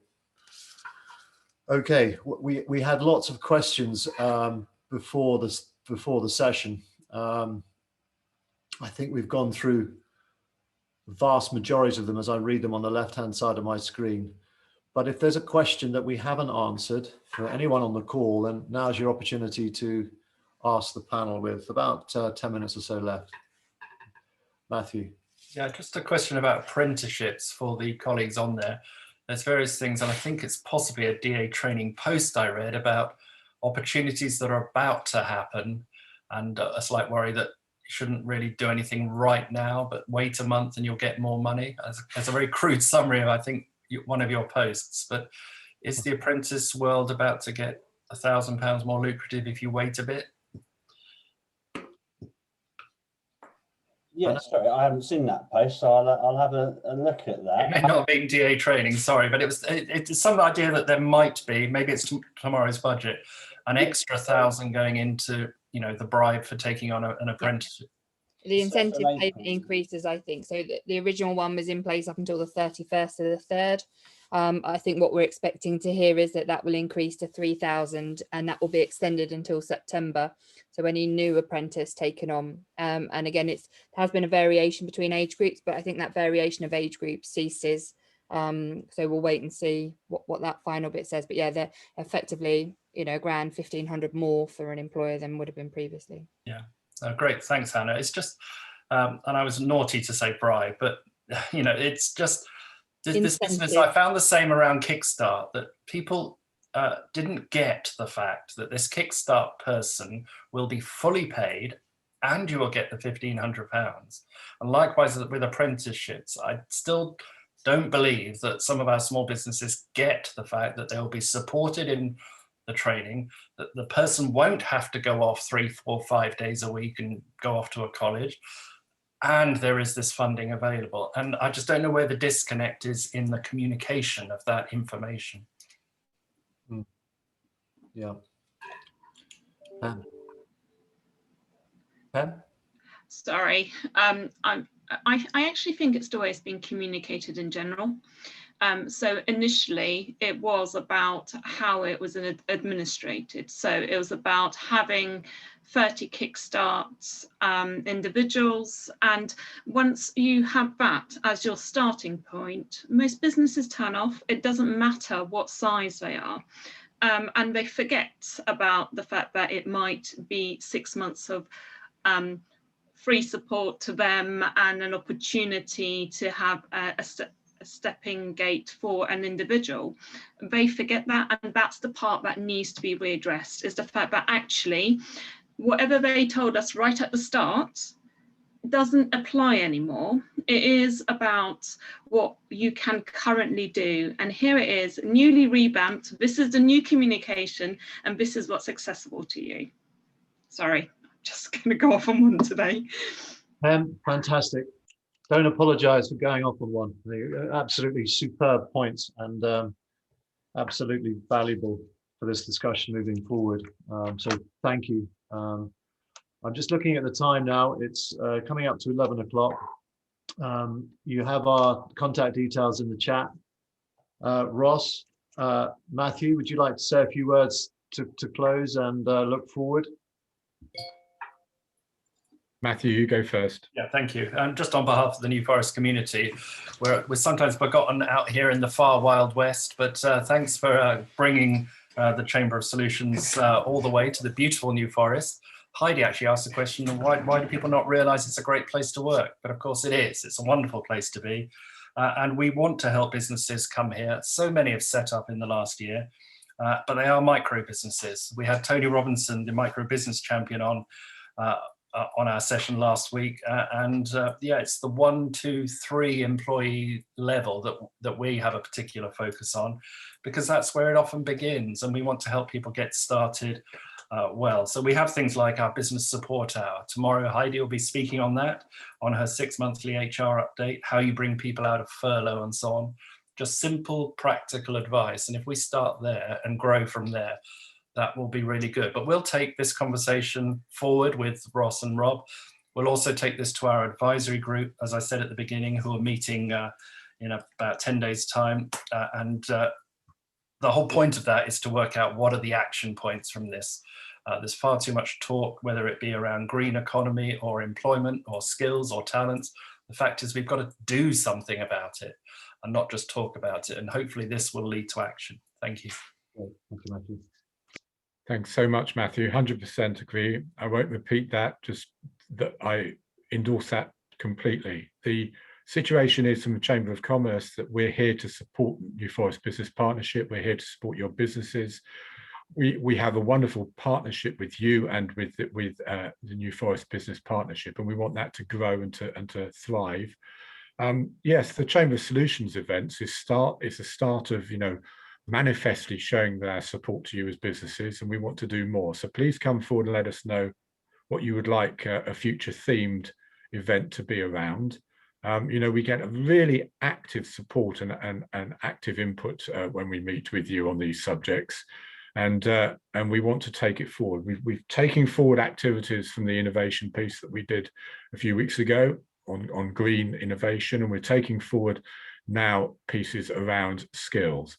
Okay, we had lots of questions before the session. I think we've gone through the vast majority of them as I read them on the left-hand side of my screen. But if there's a question that we haven't answered for anyone on the call, then now's your opportunity to ask the panel with about 10 minutes or so left. Matthew. Yeah, just a question about apprenticeships for the colleagues on there. There's various things, and I think it's possibly a DA training post I read about opportunities that are about to happen, and a slight worry that you shouldn't really do anything right now, but wait a month and you'll get more money. As a very crude summary of, I think, one of your posts. But is the apprentice world about to get £1,000 more lucrative if you wait a bit? Yeah, sorry, I haven't seen that post, so I'll have a look at that. It may not be DA training, sorry, but it's some idea that there might be, maybe it's tomorrow's budget, an extra 1,000 going into the bribe for taking on an apprenticeship. The incentive payment increases, I think. So the original one was in place up until the 31st of the 3rd. I think what we're expecting to hear is that will increase to 3,000, and that will be extended until September. So any new apprentice taken on, and again, there has been a variation between age groups, but I think that variation of age groups ceases. So we'll wait and see what that final bit says. But yeah, they're effectively, £1,000, 1,500 more for an employer than would have been previously. Yeah. Great, thanks, Hannah. It's just, and I was naughty to say bribe, but it's just this business. I found the same around Kickstart, that people didn't get the fact that this Kickstart person will be fully paid, and you will get the £1,500. And likewise with apprenticeships, I still don't believe that some of our small businesses get the fact that they'll be supported in the training, that the person won't have to go off 3, 4, 5 days a week and go off to a college, and there is this funding available. And I just don't know where the disconnect is in the communication of that information. Yeah. Pam? Sorry, I actually think it's the way it's been communicated in general. So initially it was about how it was administrated. So it was about having 30 Kickstarts individuals. And once you have that as your starting point, most businesses turn off. It doesn't matter what size they are. And they forget about the fact that it might be 6 months of free support to them and an opportunity to have a stepping gate for an individual. They forget that, and that's the part that needs to be readdressed, is the fact that actually whatever they told us right at the start doesn't apply anymore. It is about what you can currently do, and here it is, newly revamped. This is the new communication, and this is what's accessible to you. Sorry, I'm just going to go off on one today. Fantastic. Don't apologize for going off on one. Absolutely superb points, and absolutely valuable for this discussion moving forward. So thank you. I'm just looking at the time now. It's coming up to 11 o'clock. You have our contact details in the chat. Ross, Matthew, would you like to say a few words to close and look forward? Matthew, you go first. Yeah, thank you. And just on behalf of the New Forest community, we're sometimes forgotten out here in the far Wild West, but thanks for bringing the Chamber of Solutions all the way to the beautiful New Forest. Heidi actually asked the question, why do people not realise it's a great place to work? But of course it is. It's a wonderful place to be. And we want to help businesses come here. So many have set up in the last year, but they are micro businesses. We had Tony Robinson, the micro business champion, on our session last week, yeah, it's the 1, 2, 3 employee level that we have a particular focus on, because that's where it often begins, and we want to help people get started well. So we have things like our business support hour. Tomorrow Heidi will be speaking on that, on her 6 monthly HR update, how you bring people out of furlough and so on. Just simple practical advice, and if we start there and grow from there, that will be really good. But we'll take this conversation forward with Ross and Rob. We'll also take this to our advisory group, as I said at the beginning, who are meeting in about 10 days' time. The whole point of that is to work out what are the action points from this. There's far too much talk, whether it be around green economy or employment or skills or talents. The fact is we've got to do something about it and not just talk about it. And hopefully this will lead to action. Thank you. Thank you, Matthew. Thanks so much, Matthew. 100% agree. I won't repeat that, just that I endorse that completely. The situation is from the Chamber of Commerce that we're here to support New Forest Business Partnership. We're here to support your businesses. We have a wonderful partnership with you and with the New Forest Business Partnership, and we want that to grow and to thrive. Yes, the Chamber of Solutions events is the start of, manifestly showing their support to you as businesses, and we want to do more. So please come forward and let us know what you would like a future themed event to be around. We get a really active support and active input when we meet with you on these subjects, and we want to take it forward. We've taken forward activities from the innovation piece that we did a few weeks ago on green innovation, and we're taking forward now pieces around skills.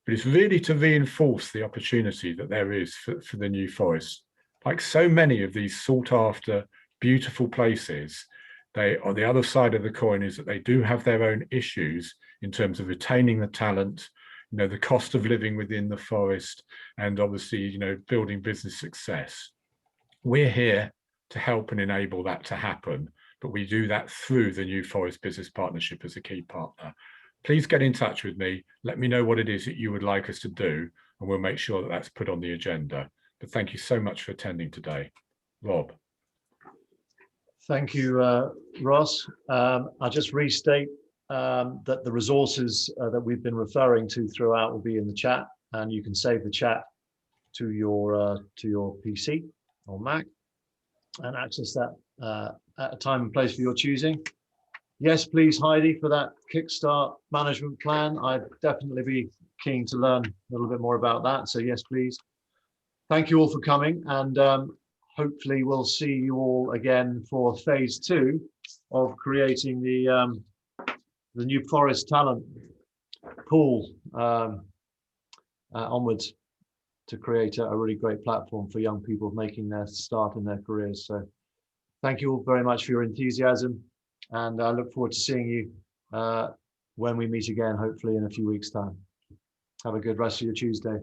But it's really to reinforce the opportunity that there is for the New Forest. Like so many of these sought after, beautiful places, they, on the other side of the coin, is that they do have their own issues in terms of retaining the talent, the cost of living within the forest, and obviously, building business success. We're here to help and enable that to happen, but we do that through the New Forest Business Partnership as a key partner. Please get in touch with me. Let me know what it is that you would like us to do, and we'll make sure that that's put on the agenda. But thank you so much for attending today. Rob. Thank you, Ross. I'll just restate that the resources that we've been referring to throughout will be in the chat, and you can save the chat to your PC or Mac and access that at a time and place for your choosing. Yes, please, Heidi, for that Kickstart management plan. I'd definitely be keen to learn a little bit more about that. So yes, please. Thank you all for coming, and hopefully we'll see you all again for phase 2 of creating the New Forest talent pool onwards to create a really great platform for young people making their start in their careers. So thank you all very much for your enthusiasm. And I look forward to seeing you when we meet again, hopefully in a few weeks' time. Have a good rest of your Tuesday.